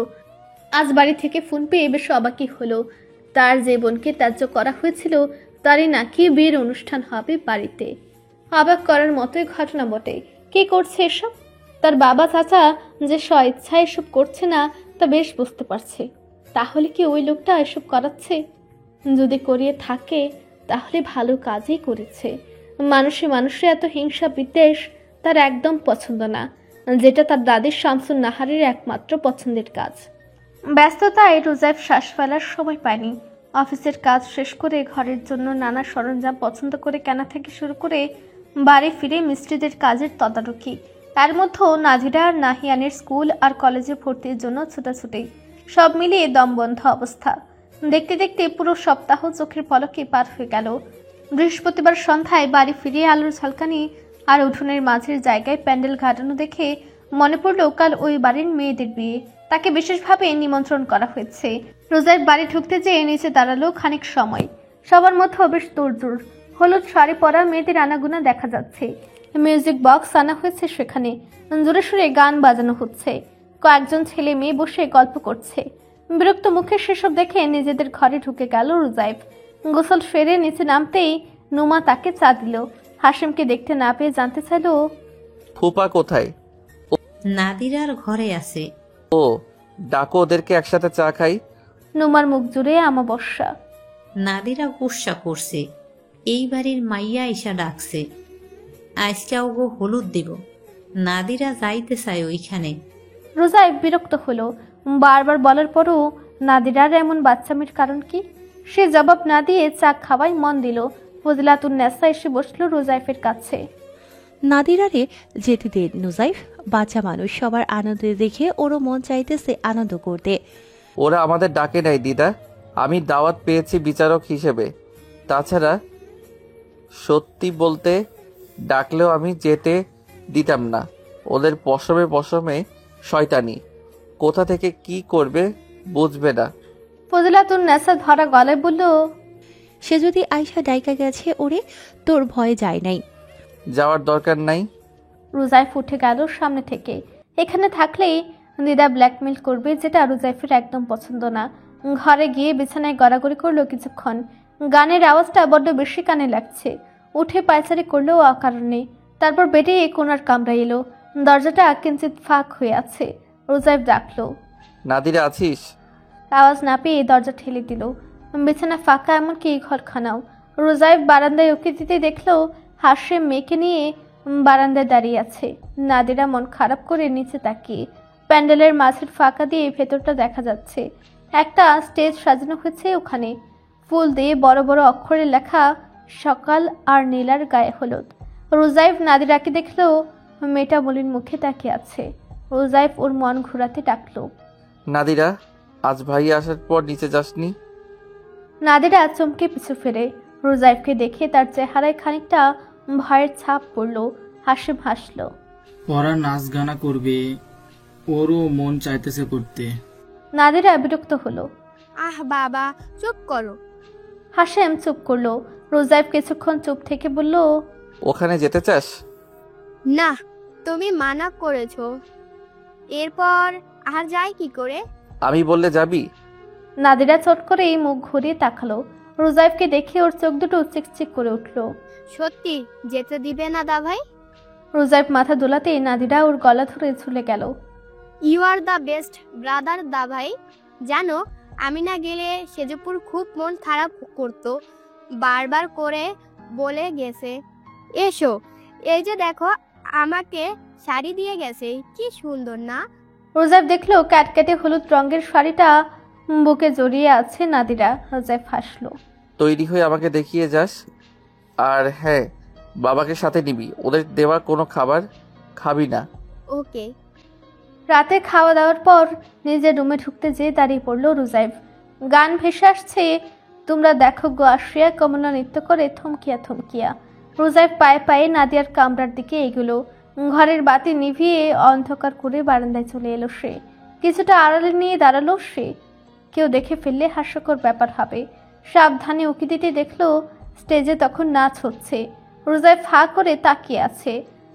আজ বাড়ি থেকে ফোন পেয়ে বেশ অবাকই হলো। তার যে বোনকে ত্যায্য করা হয়েছিল তারই নাকি বিয়ের অনুষ্ঠান হবে বাড়িতে। অবাক করার মতোই ঘটনা বটে। কে করছে এসব? তার বাবা চাচা যে স্বইচ্ছায় এসব করছে না তা বেশ বুঝতে পারছে। তাহলে কি ওই লোকটা এসব করাচ্ছে? যদি করিয়ে থাকে তাহলে ভালো কাজই করেছে। মানুষে এত হিংসা বিদ্বেষ তার একদম পছন্দ না, যেটা তার দাদির শামসুন নাহারের একমাত্র পছন্দের কাজ। ব্যস্ততায় রোজাইফ শ্বাস ফেলার সময় পায়নি। অফিসের কাজ শেষ করে ঘরের জন্য নানা সরঞ্জাম পছন্দ করে কেনা থেকে শুরু করে বাড়ি ফিরে মিস্ত্রিদের কাজের তদারকি। এর মধ্যেও নাজিরা আর নাহিয়ানের স্কুল আর কলেজে ভর্তির জন্য ছুটাছুটি, সব মিলিয়ে দমবন্ধ অবস্থা। দেখতে দেখতে পুরো সপ্তাহ চোখের পলকে পার হয়ে গেল। বৃহস্পতিবার সন্ধ্যায় বাড়ি ফিরে আলোর ঝলকানি আর উঠোনের মাঝের জায়গায় প্যান্ডেল ঘাটানো দেখে মনে পড়ল কাল ওই বাড়ির মেয়েদের বিয়ে। তাকে বিশেষভাবে নিমন্ত্রণ করা হয়েছে। রোজাইফ বাড়ি ঢুকতে যেয়ে নিচে দাঁড়ালো খানিক সময়। সবার মধ্যে বেশ তোড়জোড়। হলুদ শাড়ি পরা মেয়েদের আনাগুনা দেখা যাচ্ছে। মিউজিক বক্স আনা হয়েছে, সেখানে জোরে সুরে গান বাজানো হচ্ছে। কয়েকজন ছেলে মেয়ে বসে গল্প করছে। বিরক্ত মুখে সেসব দেখে নিজেদের ঘরে ঢুকে গেল রোজাইফ। গোসল সেরে নিচে নামতেই নুমা তাকে চা দিল। হাসিমকে দেখতে না পেয়ে জানতে চাইল, ফুপা কোথায়? নাদিরার ঘরে আছে। ও, ডাকো ওদেরকে একসাথে চা খাই। নুমার মুখ জুড়ে আমাবস্যা। নাদিরা গুসা করছে, এই বাড়ির মাইয়া এসা ডাকছে। আজকে ওগো হলুদ দিব, নাদিরা যাইতে চায় ওইখানে। রোজাইফ বিরক্ত হলো। বারবার বলার পরও নাদিরার এমন বাচ্চামির কারণ কি? সে জবাব না দিয়ে চা খাওয়াই মন দিল। ফজিলাতুন্নেসা এসে বসলো রোজাইফের কাছে। নাদিরারে যেতে দে নুজাইফ, বাচ্চা মানুষ, সবার আনন্দ দেখে ওরও মন চাইতেছে আনন্দ করতে। ওরা আমাদের ডাকে নাই দিদা, আমি দাওয়াত পেয়েছি বিচারক হিসেবে। তাছাড়া সত্যি বলতে ডাকলেও আমি যেতে দিতাম না। ওদের পশমে পশমে শয়তানি, কোথা থেকে কি করবে বুঝবে না। ফজিলাতুন্নেসা ধরা গলায় বলল, সে যদি আয়শা ডাইকা গেছে ওরে, তোর ভয় যায় নাই? যাওয়ার দরকার নাই। রোজাইফ উঠে গেল সামনে থেকে। এখানে থাকলেই দিদা ব্ল্যাকমেল করবে, যেটা রোজাইফের একদম পছন্দ না। ঘরে গিয়ে বিছানায় গড়াগড়ি করলো কিছুক্ষণ। গানের আওয়াজটা বড্ড বেশি কানে লাগছে। উঠে পায়চারি করলো অকারণে। তারপর বেডে কোনার কামড়া এলো। দরজাটা কিঞ্চিত ফাঁক হয়ে আছে। রোজাইফ ডাকলো, নাদিরা আছিস? আওয়াজ না পেয়ে দরজা ঠেলে দিল। বিছানা ফাঁকা, এমনকি ঘরখানাও। রোজাইফ বারান্দায় উঁকি দিতে দেখলো হাসিম মেয়েকে নিয়ে বারান্দায় দাঁড়িয়ে আছে। নাদিরা মন খারাপ করে নিচে তাকিয়ে। প্যান্ডেলের মাঝের ফাঁকা দিয়ে ভেতরটা দেখা যাচ্ছে। একটা স্টেজ সাজানো হয়েছে ওখানে, ফুল দিয়ে বড় বড় অক্ষরে লেখা সকাল আর নীলার গায়ে হলুদ। রোজাইফ নাদিরাকে দেখলো মেয়েটা মলিন মুখে তাকিয়ে আছে। রোজাইফ ওর মন ঘোরাতে ডাকলো, নাদিরা, আজ ভাই আসার পর নিচে যাসনি? নাদিরা চমকে পিছু ফেরে। রোজাইফকে দেখে তার চেহারায় খানিকটা ভয়ের ছাপ পড়লো। হাসিম হাসলো, ওরা নাচ গানা করবে, ওরও মন চাইতেছে করতে। নাদিরা বিরক্ত হলো, আহ বাবা চুপ করো। হাসিম চুপ করলো। রোজাইফ কিছুক্ষণ চুপ থেকে বলল, ওখানে যেতে চাস? না, তুমি মানা করেছো, এরপর আর যাই কি করে? আমি বললে যাবি? নাদিরা চট করে মুখ ঘুরিয়ে তাকালো। রোজাইফকে দেখে ওর চোখ দুটো চিকচিক করে উঠলো। সত্যি যেতে দিবে না দা ভাই? রোজাইফ মাথা দোলাতে নাদিরা ওর গলা ধরে ঝুলে গেল। You are the best brother দা ভাই। জানো, আমি না গেলে সেজপুর খুব মন খারাপ করতো, বারবার করে বলে গেছে এসো। এই যে দেখো, আমাকে শাড়ি দিয়ে গেছে, কি সুন্দর না? রোজাইফ দেখলো ক্যাটকেটে হলুদ রঙের শাড়িটা বুকে জড়িয়ে আছে নাদিরা। রোজাইফ হাসলো, তৈরি হয়ে আমাকে দেখিয়ে যাস। আর হ্যাঁ, বাবাকে সাথে নিবি, ওদের দেওয়া কোনো খাবার খাবি না। ওকে। রাতে খাওয়া দাওয়ার পর নিজের রুমে ঢুকতে যেয়ে দাঁড়িয়ে পড়লো রোজাইফ। গান ভেসে আসছে, তোমরা দেখো গো আসিয়া, কমলা নৃত্য করে থমকিয়া থমকিয়া। রোজাইফ পায়ে পায়ে নাদিয়ার কামরার দিকে এগুলো। ঘরের বাতি নিভিয়ে অন্ধকার করে বারান্দায় চলে এলো সে। কিছুটা আড়ালে নিয়ে দাঁড়ালো সে। কেউ দেখে ফেললে হাস্যকর ব্যাপার হবে। সাবধানে উকি দিতে দেখলো স্টেজে তখন নাচ হচ্ছে। রোজাইফ ফা করে তাকিয়ে আছে।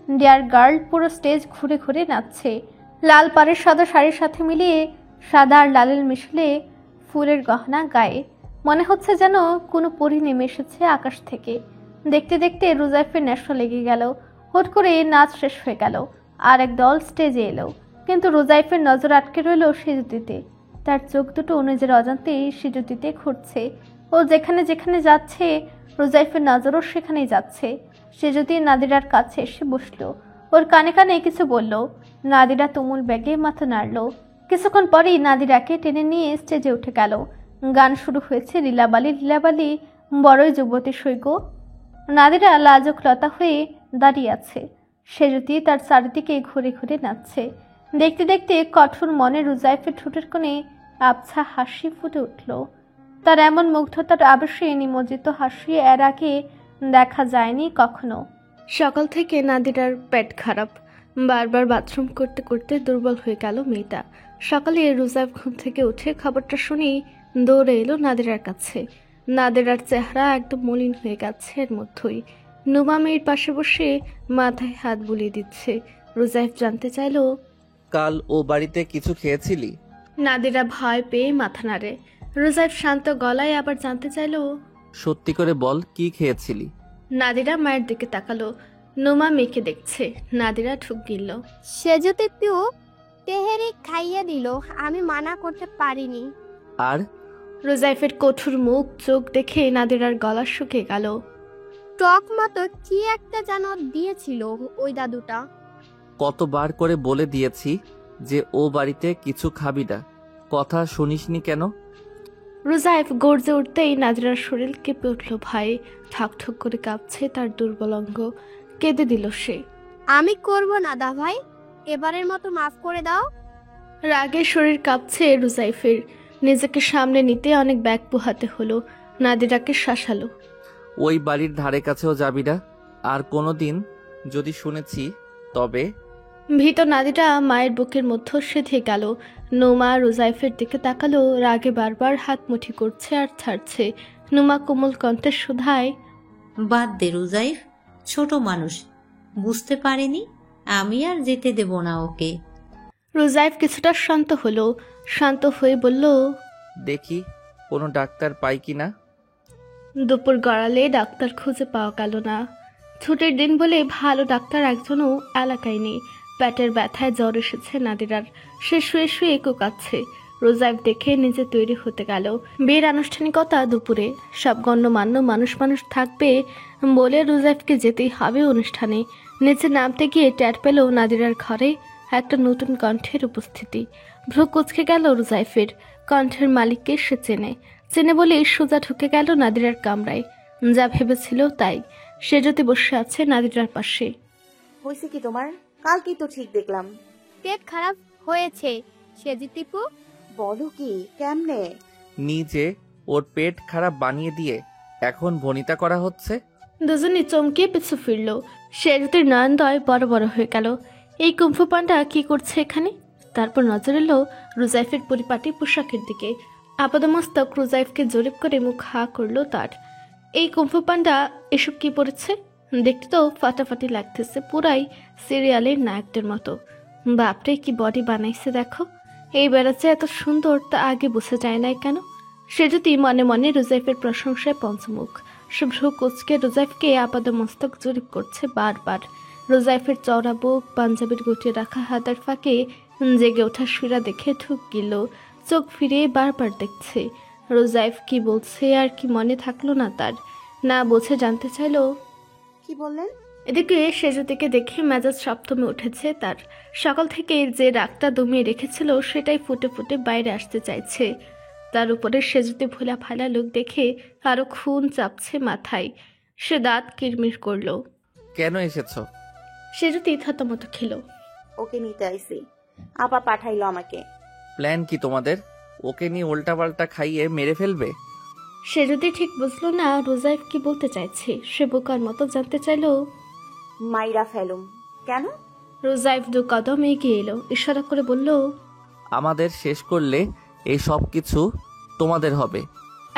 ডিয়ার গার্ল পুরো স্টেজ ঘুরে ঘুরে নাচছে। লাল পাড়ের সাদা শাড়ির সাথে মিলিয়ে সাদা আর লালের মিশলে ফুলের গহনা গায়ে। মনে হচ্ছে যেন কোনো পরী নেমে এসেছে আকাশ থেকে। দেখতে দেখতে রোজাইফের নেশা লেগে গেল। হুট করে নাচ শেষ হয়ে গেল। আর এক দল স্টেজে এলো, কিন্তু রোজাইফের নজর আটকে রইল সেজুতিতে। তার চোখ দুটো নিজের অজান্তেই সেজুতিতে ঘুরছে। ও যেখানে যেখানে যাচ্ছে রোজাইফের নজরও সেখানেই যাচ্ছে। সেজুতি নাদিরার কাছে এসে বসলো। ওর কানে কানে কিছু বলল। নাদিরা তুমুল বেগে মাথা নাড়ল। কিছুক্ষণ পরেই নাদিরাকে টেনে নিয়ে স্টেজে উঠে গেল। গান শুরু হয়েছে লীলাবালি লীলাবালি বড়ই যুবতী সৈগ। নাদিরা লাজক লতা হয়ে দাঁড়িয়ে আছে। সেজুতি তার চারিদিকে ঘুরে ঘুরে নাচছে। দেখতে দেখতে কঠোর মনে রোজাইফের ঠোঁটের কোণে আবছা হাসি ফুটে উঠল। তার এমন মুগ্ধতার আবেশে নিমজ্জিত হাসি এর আগে দেখা যায়নি কখনো। সকাল থেকে নাদিরার পেট খারাপ। বারবার বাথরুম করতে করতে দুর্বল হয়ে গেল মেয়েটা। সকালে রোজাইফ ঘুম থেকে উঠে খবরটা শুনেই দৌড়ে এলো নাদিরার কাছে। নাদিরার চেহারা একদম মলিন হয়ে গেছে এর মধ্যেই। নুমা মেয়ের পাশে বসে মাথায় হাত বুলিয়ে দিচ্ছে। রোজাইফ জানতে চাইল, কাল ও বাড়িতে কিছু খেয়েছিলি? নাদিরা ভয় পেয়ে মাথা নাড়ে। রোজাইফ শান্ত গলায় আবার জানতে চাইল, সত্যি করে বল, কি খেয়েছিলি? নাদিরা মায়ের দিকে তাকালো। নুমা মেয়েকে দেখছে। নাদিরা ঠুক গিলল। সেজুতি তুই তেহেরি খাইয়ে দিল, আমি মানা করতে পারিনি। আর রোজাইফের কঠোর মুখ চোখ দেখে নাদিরার গলা শুকিয়ে গেল। টক মতো কি একটা যেন দিয়েছিল ওই দাদুটা। কতবার করে বলে দিয়েছি যে ও বাড়িতে কিছু খাবি না, কথা শুনিসনি কেন? রোজাইফ গর্জে উঠতেই নাদিরার শরীর কেঁপে উঠল। ভাই ঠাকঠুক করে কাঁপছে তার দুর্বল অঙ্গ। কেঁদে দিল সে। আমি করব না দা ভাই, এবারের মতো মাফ করে দাও। রাগে শরীর কাঁপছে রোজাইফের। নিজেকে সামনে নিতে অনেক ব্যাগ পোহাতে হলো। নাদিরাকে শাসালো। ওই বাড়ির ধারে কাছেও যাবি না, আর কোনোদিন যদি শুনেছি তবে। ভীত নাদিরা মায়ের বুকের মধ্যে সেধে গেল। নোমা রোজাইফের দিকে তাকালো। রাগে বারবার হাত মুঠি করছে আর ছাড়ছে। নোমা কোমল কণ্ঠে শুধায়, বাদ দে রুজাইফ, ছোট মানুষ, বুঝতে পারেনি, আমি আর যেতে দেব না ওকে। রোজাইফ কিছুটা শান্ত হলো। শান্ত হয়ে বলল, দেখি কোনো ডাক্তার পাই কিনা। দুপুর গড়ালে ডাক্তার খুঁজে পাওয়া গেল না। ছুটির দিন বলে ভালো ডাক্তার একজনও এলাকায় নেই। পেটের ব্যথায় জ্বর এসেছে নাদিরার। সে শুয়ে শুয়ে কোকাচ্ছে। রোজাইফ দেখে নিজে তৈরি হতে গেল। বিয়ের আনুষ্ঠানিকতা দুপুরে। সব গণ্যমান্য মানুষ থাকবে বলে রোজাইফকে যেতেই হবে অনুষ্ঠানে। নিচে নামতে গিয়ে ট্যাট পেল নাদিরার ঘরে একটা নতুন কণ্ঠের উপস্থিতি। ভ্রু কুচকে গেল রোজাইফের। কণ্ঠের মালিককে সে চেনে বলে সোজা ঢুকে গেল নাদিরার কামরায়। যা ভেবেছিল তাই। সে যদি বসে আছে নাদিরার পাশে। হয়েছে কি তোমার? কালকেই তো ঠিক দেখলাম। পেট খারাপ হয়েছে সেজিতিপু। বলো কি, কেমনে? নিজে ওর পেট খারাপ বানিয়ে দিয়ে এখন ভনিতা করা হচ্ছে। দুজনই চমকে পিছু ফিরল। সেজুতির নয়নদয় বড় বড় হয়ে গেল। এই কুম্ফু পান্ডা কি করছে এখানে? তারপর নজর এলো রোজাইফের পরিপাটি পোশাকের দিকে। আপাদমস্তক রোজাইফকে জরিপ করে মুখ হা করলো তার। এই কুম্ফু পান্ডা এসব কি পড়েছে? দেখতে তো ফাটাফাটি লাগতেছে, পুরাই সিরিয়ালের নায়কদের মতো। বাপরে কি বডি বানাইছে দেখো। এই বেড়াচ্ছে এত সুন্দর তা আগে বুঝে যায় নাই কেন? সে যদি মনে মনে রোজাইফের প্রশংসায় পঞ্চমুখ। সে ভ্রু কুচকে রোজাইফকে আপাদমস্তক জরিপ করছে বারবার। রোজাইফের চওড়া বুক, পাঞ্জাবির গুটিয়ে রাখা হাতের ফাঁকে জেগে ওঠা শিরা দেখে ঢুক গেল। চোখ ফিরিয়ে বারবার দেখছে। রোজাইফ কি বলছে আর কি মনে থাকলো না তার। না বুঝে জানতে চাইলো, কি বললেন? এদিকে সেজুতিকে দেখে মেজাজ সপ্তমে উঠেছে তার। সকাল থেকে যে রাগটা দমিয়ে রেখেছিল সেটাই ফুটে ফুটে বাইরে আসতে চাইছে। তার উপরে সেজুতি ভোলা ফালা লোক দেখে আরো খুন চাপছে মাথায়। সে দাঁত কিরমির করলো। কেন এসেছো? সেজুতি থতমত খেল। ওকে নিতে আইছি, আপা পাঠাইলো আমাকে। প্ল্যান কি তোমাদের? ওকে নিয়ে উল্টাপাল্টা খাইয়ে মেরে ফেলবে? সে যদি ঠিক বুঝলো না রোজাইফ কি বলতে চাইছে। সে বোকার মতো জানতে চাইলো, মাইরা ফেলুম কেন? রোজাইফ 2 কদম এগিয়ে এলো। ইশারা করে বলল, আমাদের শেষ করলে এই সব কিছু তোমাদের হবে।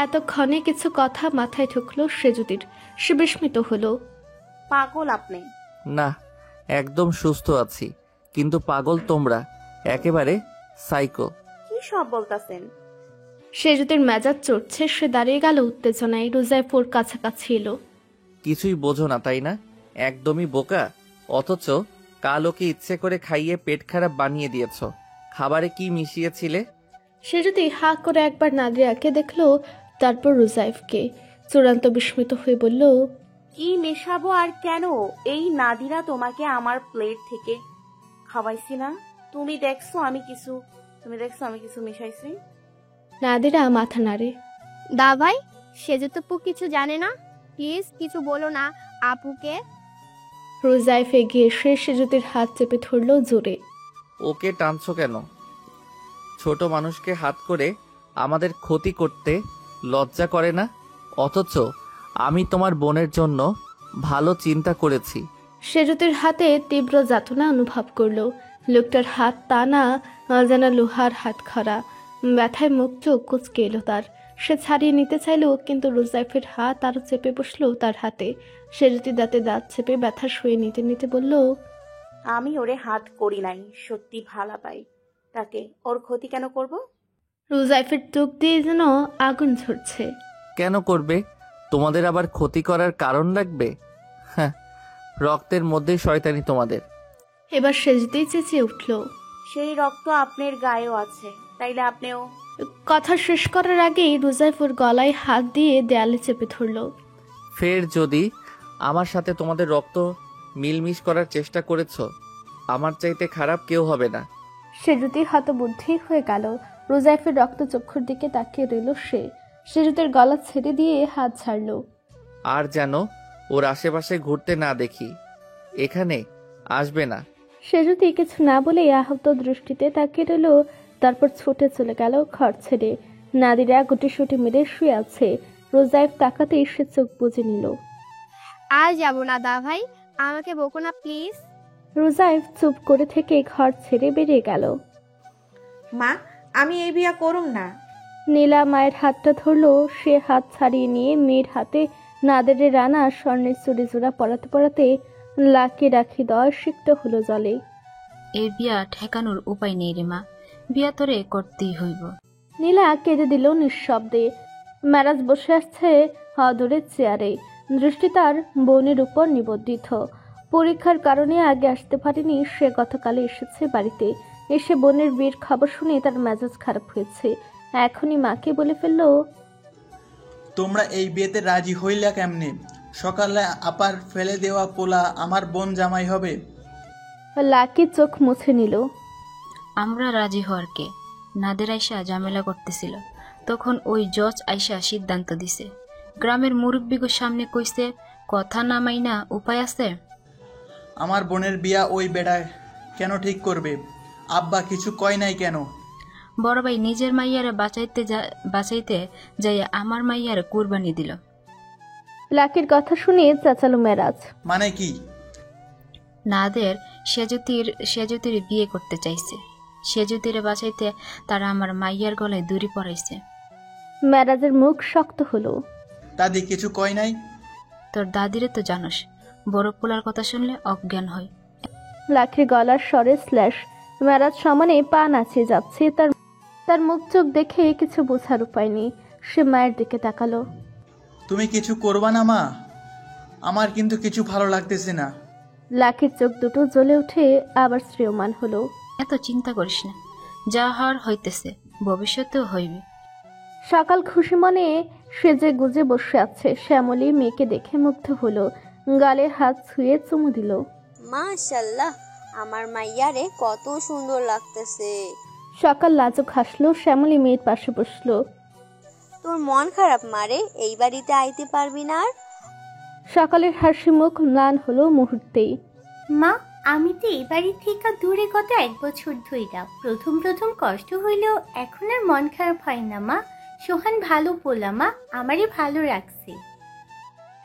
এতক্ষণে কিছু কথা মাথায় ঢুকলো সেজুতির। সে বিস্মিত হলো। পাগল আপনি? না, একদম সুস্থ আছি, কিন্তু পাগল তোমরা, একেবারে সাইকো। কি সব বলতাছেন? সেজুতির মেজাজ চড়ছে। সে দাঁড়িয়ে গেল উত্তেজনায়। রোজাইফ ওর কাছাকাছি এলো। কিছুই বোঝো না তাই না? একদমই বোকা। অথচ কাল ওকে ইচ্ছে করে খাইয়ে পেট খারাপ বানিয়ে দিয়েছ। খাবারে কি মিশিয়েছিলে? সেজুতি হা করে একবার নাদিরাকে দেখলো, তারপর রোজাইফকে। চূড়ান্ত বিস্মিত হয়ে বলল, কি মেশাবো আর কেন? এই নাদিরা তোমাকে আমার প্লেট থেকে খাওয়াইছি না? তুমি দেখছো আমি কিছু মিশাইছি? নাদিরা মাথা নাড়ে। দা ভাই, সেজিতিপু কিছু জানে না, প্লিজ কিছু বলো না আপুকে। রোজাইফ এগিয়ে এসে সেজুতির হাত চেপে ধরলো জোরে। ওকে টানছো কেন? ছোট মানুষকে হাত করে আমাদের ক্ষতি করতে লজ্জা করে না? অথচ আমি তোমার বোনের জন্য ভালো চিন্তা করেছি। সেজুতির হাতে তীব্র যাতনা অনুভব করলো। লোকটার হাত টানা যেন লোহার হাত খরা। ব্যথায় মুখ চোখ কুচকে এলো তার। সে ছাড়িয়ে নিতে চাইলো, কিন্তু রোজাইফের হাত আরো চেপে বসলো তার হাতে। সেজুতি দাঁতে দাঁত চেপে ব্যথা সয়ে নিতে নিতে বলল, আমি ওরে হাত করি নাই, সত্যি ভালা পাই তাকে, ওর ক্ষতি কেন করব? রোজাইফের চোখ দিয়ে যেন আগুন ঝরছে। কেন করবে? তোমাদের আবার ক্ষতি করার কারণ লাগবে? হ্যাঁ, রক্তের মধ্যে শয়তানি তোমাদের। এবার সেজতেই চেঁচিয়ে উঠল, সেই রক্ত আপনার গায়েও আছে, তাইলে আপনিও। কথা শেষ করার আগেই রোজাইফ ওর গলায় হাত দিয়ে দেয়ালে চেপে ধরল। ফের যদি আমার সাথে তোমাদের রক্ত মিলমিশ করার চেষ্টা করেছো। আমার চাইতে খারাপ কেউ হবে না। সেজুতি হতবুদ্ধি হয়ে গেল। রোজাইফের রক্তচক্ষুর দিকে তাকিয়ে রইল সে। সেজুতের গলা ছেড়ে দিয়ে হাত ছাড়ল। আর যেন ওর আশেপাশে ঘুরতে না দেখি, এখানে আসবে না। সেজুতি কিছু না বলে আহত দৃষ্টিতে তাকিয়ে রইল, তারপর ছুটে চলে গেল ঘর ছেড়ে। নাদিরা গুটিসুটি মেরে শুয়ে আছে। রোজাইফ তাকাতেই সে চোখ বুজে নিল। আর যাবো না দা ভাই, আমাকে বকো না প্লিজ। রোজাইফ চুপ করে থেকে ঘর ছেড়ে বেরিয়ে গেল। মা, আমি এই বিয়া করুম না। নীলা মায়ের হাতটা ধরলো। সে হাত ছাড়িয়ে নিয়ে মেয়ের হাতে নাদেরের রানা স্বর্ণের চুড়ি জোড়া পরাতে পরাতে লাকি রাখি দেওয়া সিক্ত হলো জলে। এই বিয়া ঠেকানোর উপায় নেই রে মা, বিয়া তোরে করতেই হইব। নীলা কেঁদে দিল নিঃশব্দে। মেরাজ বসে আসছে হদরের চেয়ারে, দৃষ্টি তার বোনের উপর নিবদ্ধিত। পরীক্ষার কারণে আগে আসতে পারেনি সে, গতকালে এসেছে বাড়িতে। এসে বোনের বিয়ের খবর শুনে তার মেজাজ খারাপ হয়েছে। এখনই মাকে বলে ফেলল, তোমরা এই বিয়েতে রাজি হইলা কেমনে? সকালে আপার ফেলে দেওয়া পোলা আমার বোন জামাই হবে। লাকি চোখ মুছে নিল। আমরা রাজি হওয়ার কে? নাদের আইসা ঝামেলা করতেছিল, তখন ওই জজ আইসা সিদ্ধান্ত দিছে। গ্রামের মুরব্বীগো সামনে কইছে, কথা না মাইনা উপায় আছে? আমার বোনের বিয়া ওই বেড়া কেন ঠিক করবে? আব্বা কিছু কয় নাই কেন? বড় ভাই নিজের মাইয়ারে বাঁচাইতে যাইয়া আমার মাইয়ারে কুরবানি দিল। লাকির কথা শুনে চাচালো মেরাজ। মানে কি? নাদের সেজুতির বিয়ে করতে চাইছে। সেজুতিরে বাঁচাইতে তারা আমার মাইয়ার গলায় দড়ি পরাইছে। মেরাজের মুখ শক্ত হলো। দাদি কিছু কয় নাই? তোর দাদিরে তো জানোস, বড় পোলার কথা শুনলে অজ্ঞান হয়। লাকির গলার স্বরে স্ল্যাশ। মেরাজ সমানে পা নাচিয়ে যাচ্ছে। তার মুখ চোখ দেখে কিছু বোঝার উপায় নেই। সে মায়ের দিকে তাকালো। তুমি কিছু করবা না মা? আমার কিন্তু কিছু ভালো লাগতেছে না। লাকির চোখ দুটো জ্বলে উঠে আবার শ্রেয়মান হলো। এত চিন্তা করিস না, যা হওয়ার হইতেছে, ভবিষ্যতেও হইবে। সকাল খুশি মনে সেজে গুজে বসে আছে। শ্যামলী মেয়েকে দেখে মুগ্ধ হলো, গালে হাত ছুঁয়ে চুমু দিল। মাশাআল্লাহ, আমার মাইয়ারে কত সুন্দর লাগতেছে। সকাল লাজুক হাসলো। শ্যামলী মেয়ের পাশে বসলো। তোর মন খারাপ মারে? এই বাড়িতে আইতে পারবি না আর? সকালের হাসি মুখ ম্লান হলো মুহূর্তেই। মা, আমি তো এই বাড়ি থেকে দূরে গত 1 বছর ধইরা। প্রথম কষ্ট হইলেও এখন আর মন খারাপ হয় না মা। সোহান ভালো পোলা মা, আমারই ভালো রাখছে।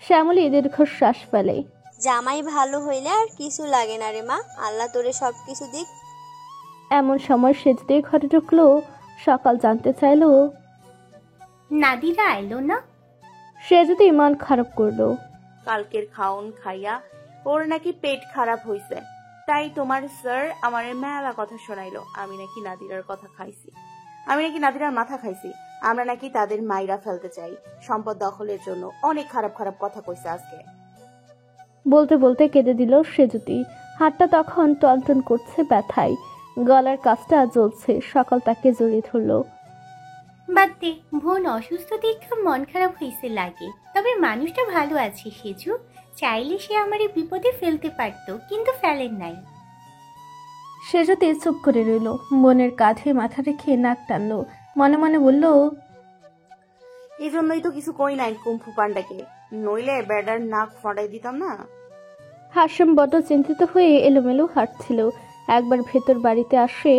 শ্যামলী দীর্ঘশ্বাস ফেলে। জামাই ভালো হইলে আর কিছু লাগে না রে মা, আল্লাহ তোরে সবকিছু দিক। এমন সময় সেজতে ঘরে ঢুকলো। সকাল জানতে চাইলো, নাদিরা আইলো না? সে যদি মন খারাপ করলো। কালকের খাওন খাইয়া ওর নাকি পেট খারাপ হইছে, তাই তোমার স্যার আমার মেলা কথা শোনাইলো। আমি নাকি নাদিরার কথা খাইছি, আমি নাকি নাদিরার মাথা খাইছি, আমরা নাকি তাদের মাইরা ফেলতে চাই সম্পদ দখলের জন্য। অনেক খারাপ খারাপ কথা কইছে আজকে। বলতে বলতে কেঁদে দিল সেজুতি। হাতটা তখন টনটন করছে ব্যথায়, গলার কাছটা জ্বলছে। সকাল তাকে জড়িয়ে ধরলো। বাদ দে, বোন অসুস্থ দেখে মন খারাপ হয়েছে লাগে, তবে মানুষটা ভালো আছে সেজু। চাইলে সে আমারে বিপদে ফেলতে পারতো, কিন্তু ফেলেন নাই। সেজুতি চুপ করে রইল, বোনের কাঁধে মাথা রেখে নাক টানলো। মনে মনে বলল, এই জন্যই তো কিছু কই নাই কুম্ফু পান্ডাকে, নইলে বেডার নাক ফাটাই দিতাম না। হাসেম বড্ড চিন্তিত হয়ে এলোমেলো হাঁটছিল। একবার ভেতর বাড়িতে আসে,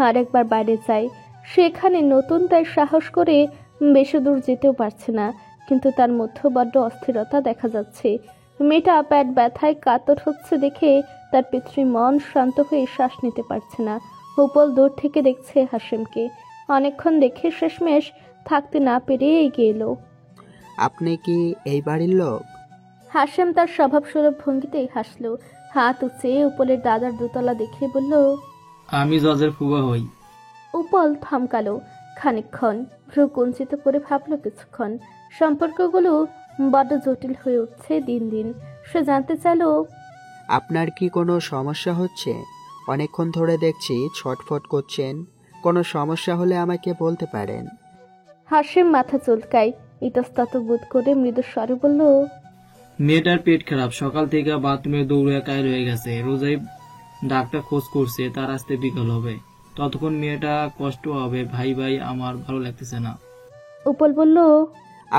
আর একবার বাইরে যায়। সেখানে নতুন, তাই সাহস করে বেশি দূর যেতেও পারছে না। কিন্তু তার মধ্যে বড্ড অস্থিরতা দেখা যাচ্ছে। মেয়েটা পেট ব্যথায় কাতর হচ্ছে দেখে তার পিতৃ মন শান্ত হয়ে শ্বাস নিতে পারছে না। উপল দূর থেকে দেখছে হাসেমকে। অনেকক্ষণ দেখে শেষমেশ থাকতে না পেরে এগিয়ে এলো। আপনি কি এই বাড়ির লোক? হাসেম তার স্বভাবস্বরূপ ভঙ্গিতেই হাসলো। হাত উঁচিয়ে উপলের দাদার দোতলা দেখে বলল, আমি জজের ফুবা হই। উপল থামকালো খানিকক্ষণ, ভ্রু কুঞ্চিত করে ভাবলো কিছুক্ষণ। সম্পর্কগুলো বড্ড জটিল হয়ে উঠছে দিন দিন। সে জানতে চাইল, আপনার কি কোনো সমস্যা হচ্ছে? অনেকক্ষণ ধরে দেখছি ছটফট করছেন। কোনো সমস্যা হলে আমাকে বলতে পারেন। হাসেম মাথা চুলকায়, ইতস্তত বোধ করে মৃদু স্বরে বলল, মেয়েটার পেট খারাপ, সকাল থেকে বাথরুমে দৌড়ে কায় রয়ে গেছে। রোজাই ডাক্তার খোঁজ করছে, তার আসতে বিকাল হবে। ততক্ষণ মেয়েটা কষ্ট হবে। ভাই ভাই আমার ভালো লাগতেছে না। উপল বলল,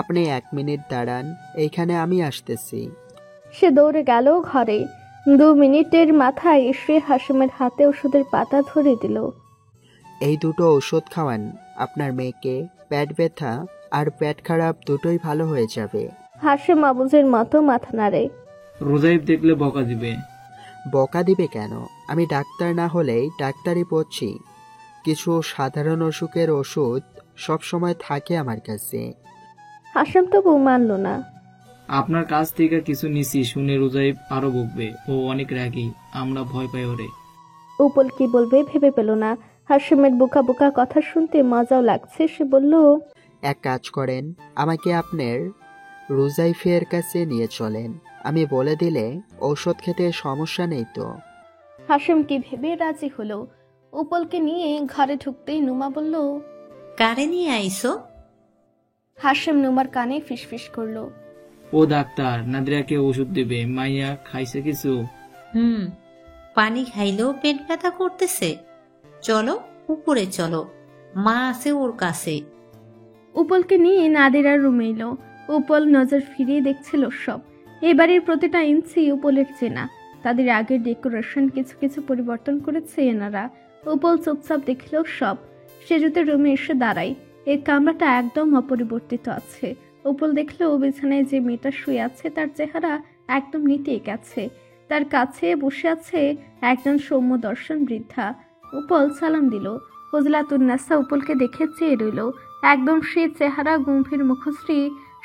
আপনি 1 মিনিট দাঁড়ান, এইখানে আমি আসতেছি। সে দৌড়ে গেল ঘরে। 2 মিনিটের মাথায় এসে হাসিমের হাতে ওষুধের পাতা ধরে দিল। এই দুটো ওষুধ খাওয়ান আপনার মেয়েকে, পেট ব্যথা আর পেট খারাপ দুটোই ভালো হয়ে যাবে। হাসিম আবুজের মতো মাথা নাড়ে। রোজাইব দেখলে বকা দিবে। বকা দিবে কেন? আমি ডাক্তার না হলেই ডাক্তারি পড়ছি। কিছু সাধারণ অসুখের ওষুধ সব সময় থাকে আমার কাছে। হাসিম তবু মানল না। আপনার কাছ থেকে কিছু নিছি শুনে রোজাইব আরো বকবে। ও অনেক রাগী, আমরা ভয় পাই ওরে। উপল কি বলবে ভেবে পেল না। হাসিমের বোকা বোকা কথা শুনতে মজাও লাগছে। সে বলল, এক কাজ করেন, আমাকে আপনার রোজাইফের কাছে নিয়ে চলেন। আমি বলে দিলে ঔষধ খেতে সমস্যা নেই তো। হাসিম কি ভেবে রাজি হলো। উপলকে নিয়ে ঘরে ঢুকতেই নুমা বলল, কারে নিয়ে আইসো? হাসিম নুমার কানে ফিসফিস করলো, ও ডাক্তার, নাদিরাকে ওষুধ দেবে। মাইয়া খাইছে কিছু? পানি খাইলেও পেট ব্যথা করতেছে। চলো উপরে চলো, মা আছে ওর কাছে। উপলকে নিয়ে নাদিরার রুমে এলো। উপল নজর ফিরিয়ে দেখছিল সব। এবারের প্রতিটা ইঞ্চি উপলের চেনা। তাদের আগের ডেকোরেশন কিছু কিছু পরিবর্তন করেছে এনারা। উপল চুপচাপ দেখল সব। সে যদি রুমে এসে দাঁড়ায়, এই কামরাটা একদম অপরিবর্তিত আছে। উপল দেখলো বিছানায় যে মেয়েটা শুয়ে আছে তার চেহারা একদম নিতে গেছে। তার কাছে বসে আছে একজন সৌম্য দর্শন বৃদ্ধা। উপল সালাম দিল। ফজলাতুন্নেসা উপলকে দেখে চেয়ে রইল। একদম সে চেহারা, গম্ভীর মুখশ্রী।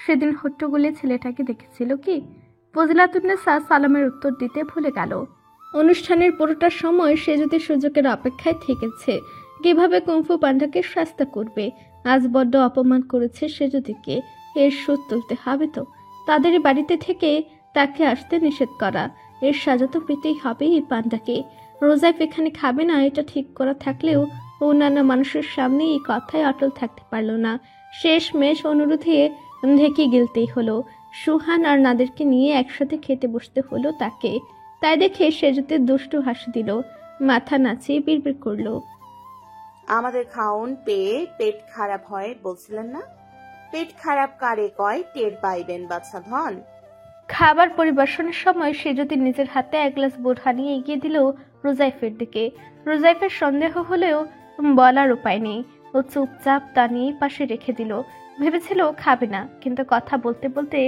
সেদিন হট্টগোলে ছেলেটাকে দেখেছিল কি? ফজলাতুন্নেসা সালামের উত্তর দিতে ভুলে গেল। অনুষ্ঠানের পুরোটা সময় সে যদি সুযোগের অপেক্ষায় থেকেছে কিভাবে কুংফু পান্ডাকে শাস্তা করবে। আজ বড্ড অপমান করেছে সেজদিকে, এর শোধ তুলতে হবে তো। তাদের বাড়িতে থেকে তাকে আসতে নিষেধ করা, এর সাজা তো পেতেই হবে এই পান্ডাকে। রোজাইফ এখানে খাবে না এটা ঠিক করা থাকলেও অন্যান্য মানুষের সামনে এই কথায় অটল থাকতে পারল না। শেষ মেশ অনুরোধে ঢেকে গেলতেই হলো। সুহান আর নাদেরকে নিয়ে একসাথে খেতে বসতে হলো তাকে। তাই দেখে সেজুতে দুষ্টু হাসি দিল, মাথা নাচিয়ে বিড়বিড় করলো, আমাদের খাওন পেয়ে পেট খারাপ হয় বলছিলেন না? পেট খারাপ কারে কয় টের পাইবেন বাচ্চা ধন। খাবার পরিবেশনের সময় সেজুতি নিজের হাতে 1 গ্লাস বোরহা নিয়ে এগিয়ে দিল রোজাইফের দিকে। রোজাইফের সন্দেহ হলেও বলার উপায় নেই। ও চুপচাপ তা নিয়ে পাশে রেখে দিল। ভেবেছিল খাবে না, কিন্তু কথা বলতে বলতে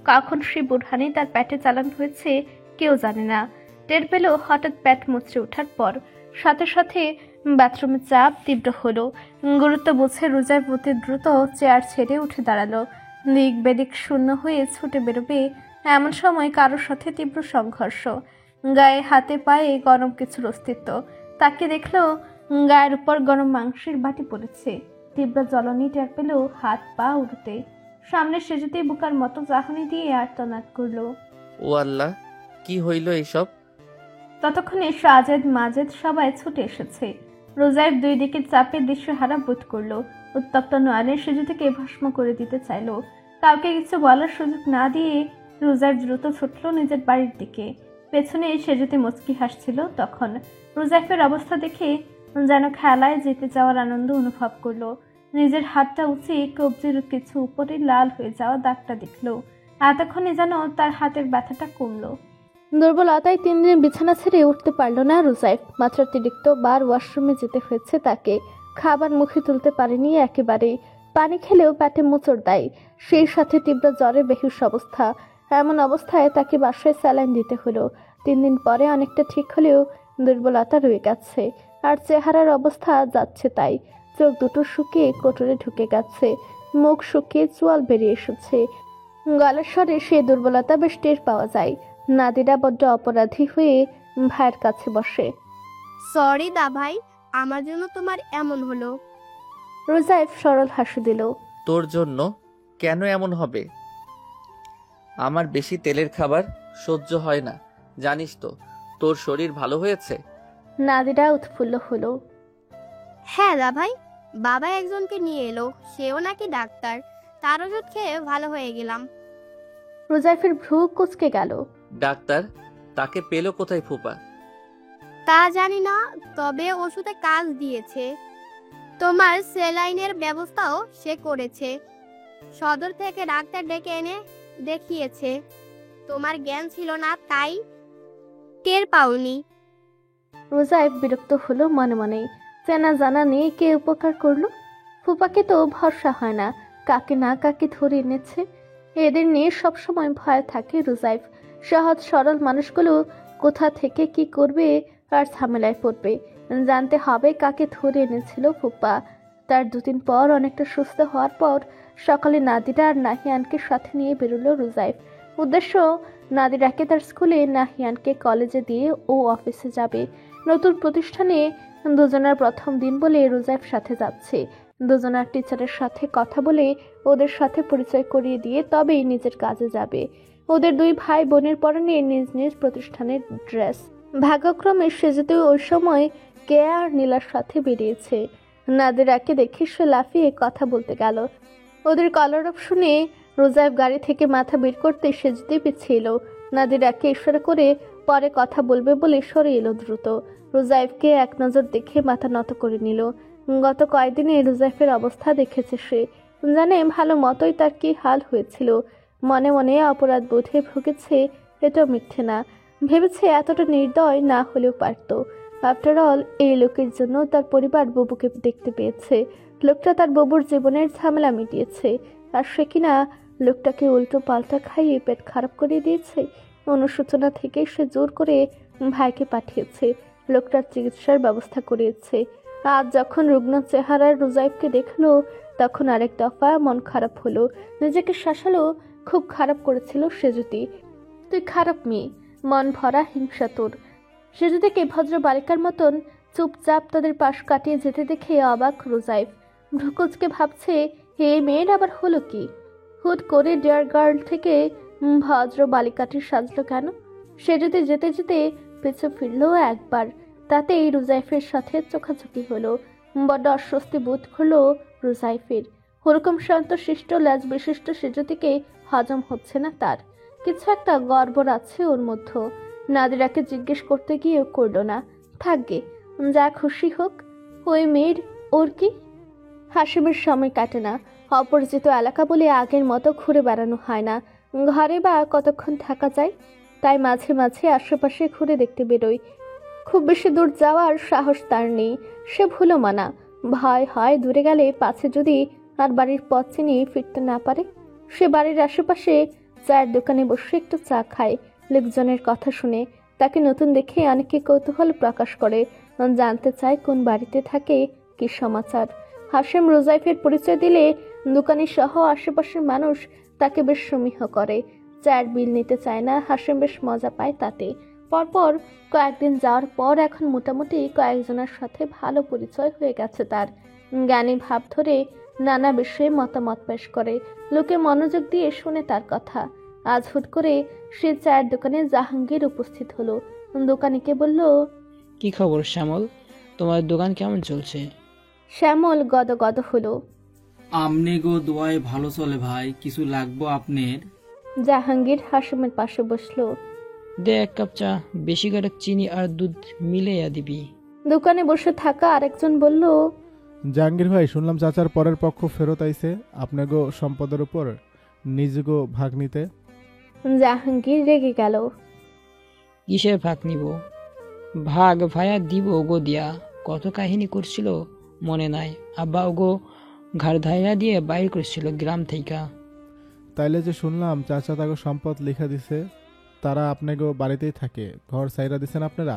কখন সে বোরহানি তার পেটে চালান হয়েছে কেউ জানে না। টের পেল হঠাৎ পেট মুচড়ে ওঠার পর। সাথে সাথে বাথরুমে চাপ তীব্র হলো। গুরুত্ব বুঝে রোজাইফ অতি দ্রুত চেয়ার ছেড়ে উঠে দাঁড়ালো। দিক বেদিক শূন্য হয়ে ছুটে বেরোবে এমন সময় কারোর সাথে তীব্র সংঘর্ষ। গায়ে হাতে পায়ে গরম কিছুর অস্তিত্ব। তাকে দেখলো গায়ের উপর গরম মাংসের বাটি পড়েছে। তীব্র জ্বলনি টের পেল হাত পা উঠতে। সামনে সেজেতেই বুকার মতো চাহনি দিয়ে আর্তনাদ করলো, ও আল্লাহ, কি হইল এইসব? ততক্ষণে সাজেদ মাজেদ সবাই ছুটে এসেছে। রোজাইফ 2 দিকে চাপে দিশেহারা বোধ করলো। উত্তপ্ত নয়নে সেজুতিকে ভস্ম করে দিতে চাইলো। কাউকে কিছু বলার সুযোগ না দিয়ে রোজাইফ দ্রুত ছুটল নিজের বাড়ির দিকে। পেছনে সেজুতি মুচকি হাসছিল। তখন রোজাইফের অবস্থা দেখে যেন খেলায় জিতে যাওয়ার আনন্দ অনুভব করলো। নিজের হাতটা উঁচিয়ে কবজির কিছু উপরে লাল হয়ে যাওয়া দাগটা দেখলো। এতক্ষণে যেন তার হাতের ব্যথাটা কমলো। দুর্বলতায় 3 দিন বিছানা ছেড়ে উঠতে পারল না রোজাইফ। মাত্র অতিরিক্ত বার ওয়াশরুমে যেতে হয়েছে তাকে। খাবার মুখে তুলতে পারেনি একেবারেই। পানি খেলেও পেটে মোচড় দেয়। সেই সাথে তীব্র জ্বরে বেহুশ অবস্থা। এমন অবস্থায় তাকে বাসায় স্যালাইন দিতে হলো। 3 দিন পরে অনেকটা ঠিক হলেও দুর্বলতা রয়ে গেছে। আর চেহারার অবস্থা যাচ্ছে তাই। চোখ দুটো শুকিয়ে কোটরে ঢুকে গেছে। মুখ শুকিয়ে চোয়াল বেরিয়ে এসেছে। গলার স্বরে সে দুর্বলতা বেশ টের পাওয়া যায়। নাদিরা বড্ড অপরাধী হয়ে ভাইয়ের কাছে বসে। সরি দা ভাই, আমার জন্য তোমার এমন হলো। রোজাইফ সরল হাসি দিল, তোর জন্য কেন এমন হবে? আমার বেশি তেলের খাবার সহ্য হয় না, জানিস তো। তোর শরীর ভালো হয়েছে? নাদিরা উৎফুল্ল হলো। হ্যাঁ দা ভাই, বাবা একজনকে নিয়ে এলো, সেও নাকি ডাক্তার। তার ওষুধ খেয়ে ভালো হয়ে গেলাম। রোজাইফের ভ্রু কুঁচকে গেল। ডাক্তার তাকে পেলো কোথায় ফুপা? তা জানি না, তবে ওষুধে কাজ দিয়েছে। তোমার সেলাইনের ব্যবস্থাও সে করেছে। সদর থেকে ডাক্তার ডেকে এনে দেখিয়েছে। তোমার জ্ঞান ছিল না তাই টের পাওনি। রোজাইফ বিরক্ত হলো মনে মনে। চেনা জানা নিয়ে কে উপকার করলো? ফুপাকে তো ভরসা হয় না, কাকে না কাকে ধরে এনেছে। এদের নিয়ে সবসময় ভয় থাকে রোজাইফ। সহজ সরল মানুষগুলো কোথা থেকে কি করবে আর ঝামেলায় পড়বে। জানতে হবে কাকে ধরে এনেছিল ফুপা। তার 2 দিন পর অনেকটা সুস্থ হওয়ার পর সকালে নাদিরা আর নাহিয়ানকে সাথে নিয়ে বেরোলো রোজাইফ। উদ্দেশ্য নাদিরাকে তার স্কুলে, নাহিয়ানকে কলেজে দিয়ে ও অফিসে যাবে। নতুন প্রতিষ্ঠানে দুজনের প্রথম দিন বলে রোজাইফ সাথে যাচ্ছে। দুজনার টিচারের সাথে কথা বলে ওদের সাথে পরিচয় করিয়ে দিয়ে তবেই নিজের কাজে যাবে। ওদের 2 ভাই বোনের পরনে নিজ নিজ প্রতিষ্ঠানের ড্রেস। ভাগ্যক্রমে সেজেতে ওই সময় কেয়া আর নীলার সাথে বেরিয়েছে। নাদিরাকে দেখে সে লাফিয়ে কথা বলতে গেল। ওদের কলরব শুনে রোজাইফ গাড়ি থেকে মাথা বের করতে সেজতে পিছিয়ে এলো। নাদিরাকে ইশারা করে পরে কথা বলবে বলে সরে এলো দ্রুত। রোজাইফকে এক নজর দেখে মাথা নত করে নিল। গত কয়েকদিনে রোজাইফের অবস্থা দেখেছে সে, জানে ভালো মতোই তার কি হাল হয়েছিল। মনে মনে অপরাধ বোধে ভুগেছে, এটা মিথ্যে না। ভেবেছে এতটা নির্দয় না হলেও পারত। আফটার অল এই লোকের জন্য তার পরিবার বুবুকে দেখতে পেয়েছে। লোকটা তার বুবুর জীবনের ঝামেলা মিটিয়েছে, আর সে কিনা লোকটাকে উল্টো পাল্টা খাইয়ে পেট খারাপ করে দিয়েছে। অনুশোচনা থেকে সে জোর করে ভাইকে পাঠিয়েছে, লোকটার চিকিৎসার ব্যবস্থা করিয়েছে। আজ যখন রুগ্ন চেহারার রোজাইফকে দেখলো তখন আরেক দফা মন খারাপ হলো। নিজেকে শাসালো, খুব খারাপ করেছিল সেজুতি। তুই খারাপ মেয়ে, মন ভরা হিংসা তোর। সেজুতিকে ভদ্র বালিকার মতন চুপচাপ তাদের পাশ কাটিয়ে যেতে দেখে অবাক রোজাইফ। ভ্রুকুচকে ভাবছে এই মেয়ের আবার হলো কি? হুট করে ডিয়ার গার্ল থেকে ভদ্র বালিকাটি সাজলো কেন? সেজুতি যেতে যেতে পিছু ফিরলো একবার, তাতেই রোজাইফের সাথে চোখাচোখি হলো। বড্ড অস্বস্তি বোধ করলো রোজাইফের। ওরকম শান্তশিষ্ট লাজ বিশিষ্ট সেজুতিকে হজম হচ্ছে না তার। কিছু একটা গড়বড় আছে ওর মধ্যে। নাদিরাকে জিজ্ঞেস করতে গিয়েও করলো না। থাকবে, যা খুশি হোক। ওই মেয়ের ওর কি? হাসিমের সময় কাটে না। অপরিচিত এলাকা বলে আগের মতো ঘুরে বেড়ানো হয় না। ঘরে বা কতক্ষণ থাকা যায়? তাই মাঝে মাঝে আশেপাশে ঘুরে দেখতে বেরোয়। খুব বেশি দূর যাওয়ার সাহস তার নেই। সে ভুলো মানা, ভয় হয় দূরে গেলে পাছে যদি আর বাড়ির পথ চিনে ফিরতে না পারে। সে বাড়ির আশেপাশে চায়ের দোকানে বসে একটু চা খায়। লোকজনের কথা শুনে তাকে নতুন দেখে অনেকে কৌতূহল প্রকাশ করে, জানতে চায় কোন বাড়িতে থাকে, কি সমাচার। হাসিম রোজাইফের পরিচয় দিলে দোকানি সহ আশেপাশের মানুষ তাকে বেশ সমীহ করে। চায়ের বিল নিতে চায় না, হাসিম বেশ মজা পায় তাতে। পরপর কয়েকদিন যাওয়ার পর এখন মোটামুটি কয়েকজনের সাথে ভালো পরিচয় হয়ে গেছে তার। জ্ঞানী ভাব ধরে নানা বিষয়ে মতামত পেশ করে। লোকে মনোযোগ দিয়ে শুনে তার কথা। আজ হুট করে সে চায়ের দোকানে জাহাঙ্গীর উপস্থিত হলো। দোকানিকে বলল, কি খবর শ্যামল, তোমার দোকান কেমন চলছে? শ্যামল গদগদ হলো। আমনে গো দোয়ায় ভালো চলে ভাই, কিছু লাগবো আপনার? জাহাঙ্গীর হাসিমের পাশে বসলো। দে 1 কাপ চা, বেশি করে চিনি আর দুধ মিলাইয়া দিবি। দোকানে বসে থাকা আরেকজন বলল, জাহাঙ্গীর ভাই, শুনলাম চাচার পরের পক্ষ ফেরত আইছে আপনাগো সম্পদের উপর নিজগো ভাগ নিতে। জাহাঙ্গীর রেগে গেল। কিসের ভাগ নিব? ভাগ ভাইয়া দিব গো দিয়া, কত কাহিনী করছিল মনে নাই? আব্বা ওগো ঘাড় ধাইয়া দিয়ে বাইর করছিল গ্রাম থেকে। তাইলে যে শুনলাম চাচা তাকে সম্পদ লিখা দিছে, তারা আপনাগো বাড়িতেই থাকে, ঘর সাইরা দিছেন আপনারা?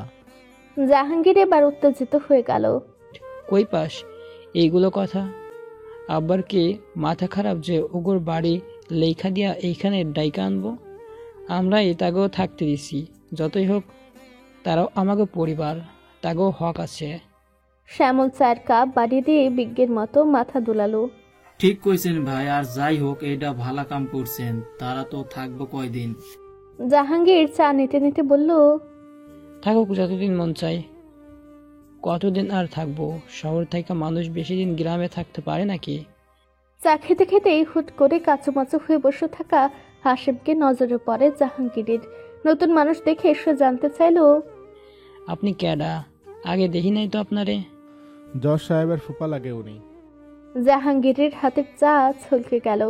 জাহাঙ্গীর এবার উত্তেজিত হয়ে গেল। কই পাস এইগুলো কথা? আব্বার কি মাথা খারাপ যে ওগোর বাড়ি লেখা দিয়া এইখানে ডাইকা আনবো? আমরাই তাকেও থাকতে দিছি, যতই হোক তারাও আমাকে পরিবার, তাকেও হক আছে। শ্যামল চায়ের কাপ বাড়িয়ে দিয়ে বিজ্ঞের মতো মাথা দুলালো। ঠিক কইছেন ভাই, আর যাই হোক এটা ভালো কাম করছেন, তারা তো থাকবো কয়দিন? জাহাঙ্গীর চা নিতে নিতে বলল, থাকুক যতদিন মন চাই। কতদিন আর থাকবো? শহর থেকে মানুষ বেশি দিন গ্রামে থাকতে পারে নাকি? চা খেতে খেতেই হুট করে কাচুমাচু হয়ে বসে থাকা হাসিবকে নজরে পড়ে জাহাঙ্গীরের। নতুন মানুষ দেখে সে জানতে চাইলো, আপনি ক্যাডা? আগে দেখি নাই তো আপনারে। জজ সাহেবের ফুপা লাগে উনি। জাহাঙ্গীরের হাতের চা ছলকে গেল।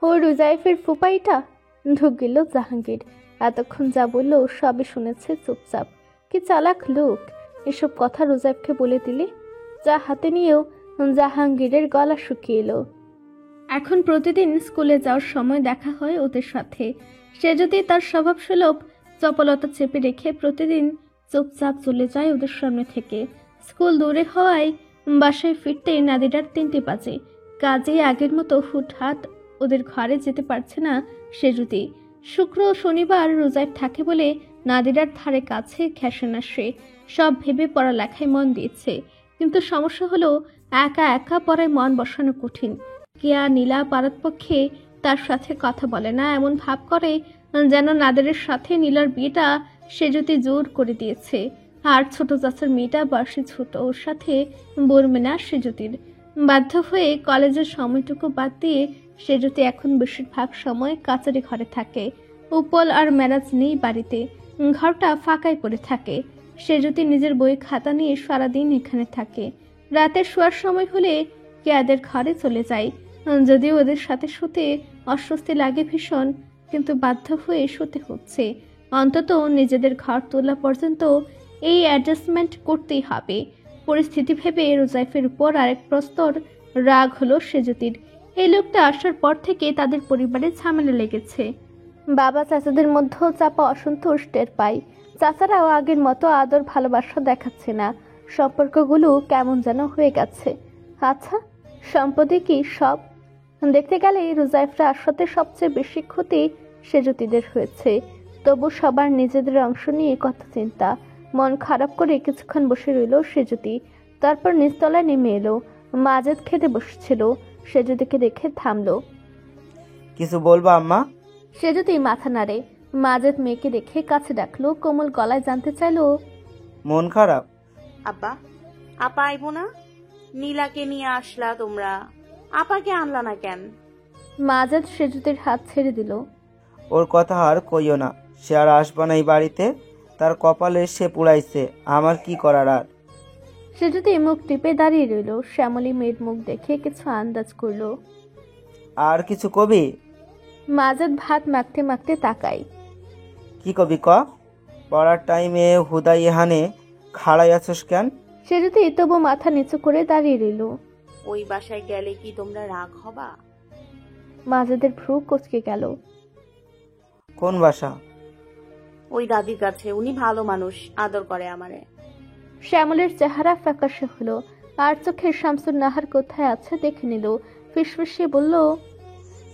ও রুজাইফের ফুপাইটা? ঢুক গেল জাহাঙ্গীর। এতক্ষণ যা বলল সবই শুনেছে চুপচাপ। কি চালাক লোক! এসব কথা রুজাইফকে বলে দিলে? চা হাতে নিয়েও জাহাঙ্গীরের গলা শুকিয়ে এলো। এখন প্রতিদিন স্কুলে যাওয়ার সময় দেখা হয় ওদের সাথে। সে যদি তার স্বভাবসুলভ চপলতা চেপে রেখে প্রতিদিন চুপচাপ চলে যায় ওদের সামনে থেকে। স্কুল দূরে হওয়ায় বাসায় ফিরতে নাদিরার 3টে বাজে। কাজে আগের মতো হুটহাট ওদের ঘরে যেতে পারছে না সে যদি। শুক্র ও শনিবার রোজাইফ থাকে বলে নাদিরার ধারে কাছে ঘেঁষে না সে। সব ভেবে পড়ালেখায় মন দিয়েছে, কিন্তু সমস্যা হলো একা একা পড়ায় মন বসানো কঠিন। কেয়া নীলা পারতপক্ষে তার সাথে কথা বলে না, এমন ভাব করে যেন নাদিরের সাথে নীলার বিয়েটা সে যদি জোর করে দিয়েছে। আর ছোট চাচার মেয়েটা বয়সে ছোট, ওর সাথে বলবে না সেজুতির। বাধ্য হয়ে কলেজের সময়টুকু বাদ দিয়ে সেজুতি এখন বেশিরভাগ সময় কাচারি ঘরে থাকে। উপল আর মেরাজ নেই বাড়িতে, ঘরটা ফাঁকাই পড়ে থাকে। সেজুতি নিজের বই খাতা নিয়ে সারাদিন এখানে থাকে। রাতে শোয়ার সময় হলে কেয়াদের ঘরে চলে যায়। যদিও ওদের সাথে শুতে অস্বস্তি লাগে ভীষণ, কিন্তু বাধ্য হয়ে শুতে হচ্ছে। অন্তত নিজেদের ঘর তোলা পর্যন্ত এই অ্যাডজাস্টমেন্ট করতেই হবে। পরিস্থিতি ভেবে রোজাইফের উপর আরেক প্রস্তর রাগ হলো সেজুতির। এই লোকটা আসার পর থেকে তাদের পরিবারে ঝামেলা লেগেছে। বাবা চাচাদের মধ্যেও চাপা অসন্তোষ টের পায়। চাচারাও আগের মতো আদর ভালোবাসা দেখাচ্ছে না, সম্পর্কগুলো কেমন যেন হয়ে গেছে। আচ্ছা, সম্পদে কি সব? দেখতে গেলে রোজাইফরা আসতে সবচেয়ে বেশি ক্ষতি সেজুতিদের হয়েছে। তবু সবার নিজেদের অংশ নিয়ে কত চিন্তা। মন খারাপ করে কিছুক্ষণ বসে রইল সেজুতি। তারপর নিচতলায় নেমে এলো। মাজেদ খেতে বসেছিল, সেজুতিকে দেখে থামলো। কিছু বলবা আম্মা? সেজুতি মাথা নাড়ে। মাজেদ মেয়েকে দেখে কাছে ডাকলো, কোমল গলায় জানতে চাইলো, মন খারাপ? আব্বা, আপা আইবো না? নীলাকে নিয়ে আসলা তোমরা, আপাকে আনলা না কেন? মাজেদ সেজুতির হাত ছেড়ে দিল। ওর কথা আর কইও না, সে আর আসবে না এই বাড়িতে। তার কপালে সে পুড়াইছে, আমার কি করার আর। সেজুতি মুখ টিপে দাঁড়িয়ে রইল। শ্যামলী মেয়ের মুখ দেখে কিছু আন্দাজ করলো। আর কিছু কবি? মাজেদ ভাত মাখতে মাখতে তাকাই। কি কবি ক? পড়ার টাইমে হুদাই এহানে খাড়াই আছস কেন? সেজুতি তবু মাথা নিচু করে দাঁড়িয়ে রইল। ওই বাসায় গেলে কি তোমরা রাগ হবা? মাজেদের ভ্রু কুঁচকে গেল। কোন বাসা? ওই দাদির কাছে, উনি ভালো মানুষ, আদর করে আমারে। শ্যামলের চেহারা ফ্যাকাশে হলো, আর চোখে শামসুর নাহার কোথায় আছে দেখে নিল। ফিসফিসিয়ে বলল,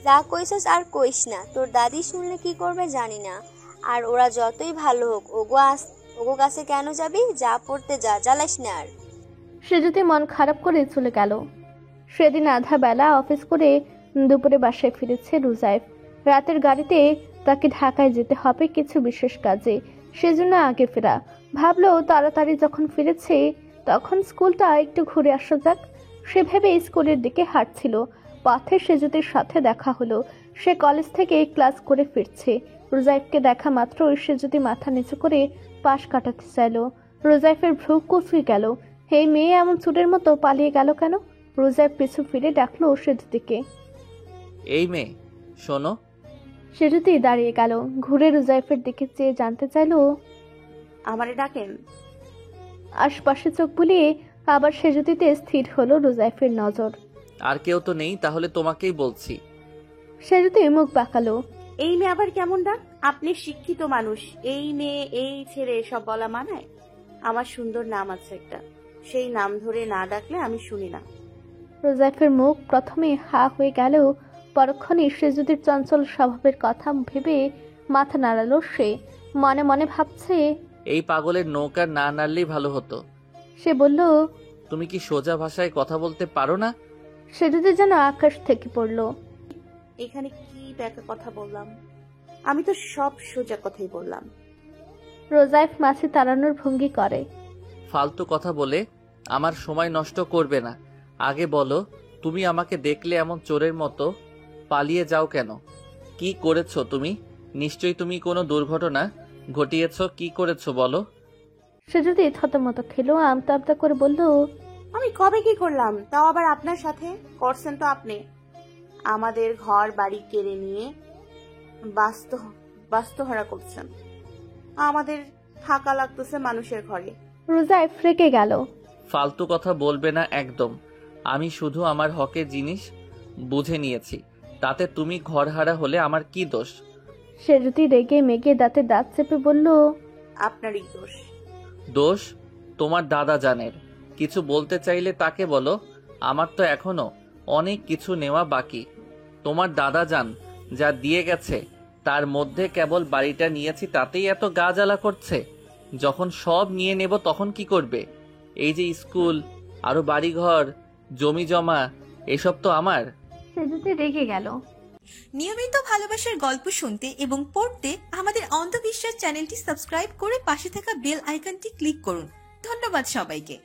যা কইছস আর কইস না, তোর দাদি শুনলে কি করবে জানি না। আর ওরা যতই ভালো হোক, ওগো কাছে কেন যাবি? যা পড়তে যা, জ্বালাইস না আর। সে যদি মন খারাপ করে চলে গেল। সেদিন আধা বেলা অফিস করে দুপুরে বাসায় ফিরেছে রুজাইফ। রাতের গাড়িতে তাকে ঢাকায় যেতে হবে কিছু বিশেষ কাজে, সেজন্য আগে ফেরা। ভাবলো তাড়াতাড়ি যখন ফিরেছে তখন স্কুলটা একটু ঘুরে আসা যাক। সে ভেবে স্কুলের দিকে হাঁটছিল। পথে সেজুতির সাথে দেখা হলো। সে কলেজ থেকে ক্লাস করে ফিরছে। রোজাইফকে দেখা মাত্র সেজুতি মাথা নিচু করে পাশ কাটাতে চাইল। রোজাইফের ভ্রু কুচকে গেল। এই মেয়ে এমন চুরের মতো পালিয়ে গেল কেন? রোজাইফ পিছু ফিরে ডাকলো সেজুতিকে। এই মেয়ে শোনো। সেজুতি দাঁড়িয়ে গেল, ঘুরে রোজাইফের দিকে চেয়ে জানতে চাইল, আমারে ডাকেন? আশপাশে চোখ বুলিয়ে আবার সেজুতিতে স্থির হলো রোজাইফের নজর। আর কেউ তো নেই, তাহলে তোমাকেই বলছি। সেজুতি মুখ বাঁকালো। এই মেয়ে আবার কেমন ডাক? আপনি শিক্ষিত মানুষ, এই মেয়ে এই ছেড়ে সব বলা মানায়? আমার সুন্দর নাম আছে একটা, সেই নাম ধরে না ডাকলে আমি শুনি না। রোজাইফের মুখ প্রথমে হা হয়ে গেলেও পরক্ষণে সেজুতির চঞ্চল স্বভাবের কথা ভেবে মাথা নাড়ালো সে। মনে মনে ভাবছে, এই পাগলের নৌকা না নাড়লেই ভালো হতো। সে বলল, তুমি কি সোজা ভাষায় কথা বলতে পারো না? সেজুতি যেন আকাশ থেকে পড়লো। এখানে কি ব্যাকা কথা বললাম? আমি তো সব সোজা কথাই বললাম। রোজাইফ মাছি তাড়ানোর ভঙ্গি করে। ফালতু কথা বলে আমার সময় নষ্ট করবে না। আগে বলো, তুমি আমাকে দেখলে এমন চোরের মতো পালিয়ে যাও কেন? কি করেছো তুমি? নিশ্চয়ই তুমি কোনো দুর্ঘটনা ঘটিয়েছো। কি করেছো বলো? সে যদি থতমত খেলো, আমতা আমতা করে বলল, আমি কবে কি করলাম, তাও আবার আপনার সাথে? করছেন তো আপনি। আমাদের ঘর বাড়ি কেড়ে নিয়ে বাস্তুহারা করছেন। আমাদের থাকা লাগতেছে মানুষের ঘরে। রোজাই ফ্রেকে গেল। ফালতু কথা বলবে না একদম। আমি শুধু আমার হকের জিনিস বুঝে নিয়েছি, তাতে তুমি ঘরহারা হলে আমার কি দোষ? সে যদি রেগে মেগে দাঁতে দাঁত চেপে বলল, আপনারই দোষ। দোষ তোমার দাদা জানের। কিছু বলতে চাইলে তাকে বলো। আমার তো এখনো অনেক কিছু নেওয়া বাকি। তোমার দাদা জান যা দিয়ে গেছে তার মধ্যে কেবল বাড়িটা নিয়েছি, তাতেই এত গা জ্বালা করছে। যখন সব নিয়ে নেব তখন কি করবে? এই যে স্কুল, আরো বাড়িঘর, জমি জমা, এসব তো আমার। সে যদি রেগে গেল। নিয়মিত ভালোবাসার গল্প শুনতে এবং পড়তে আমাদের অন্ধবিশ্বাস চ্যানেলটি সাবস্ক্রাইব করে পাশে থাকা বেল আইকনটি ক্লিক করুন। ধন্যবাদ সবাইকে।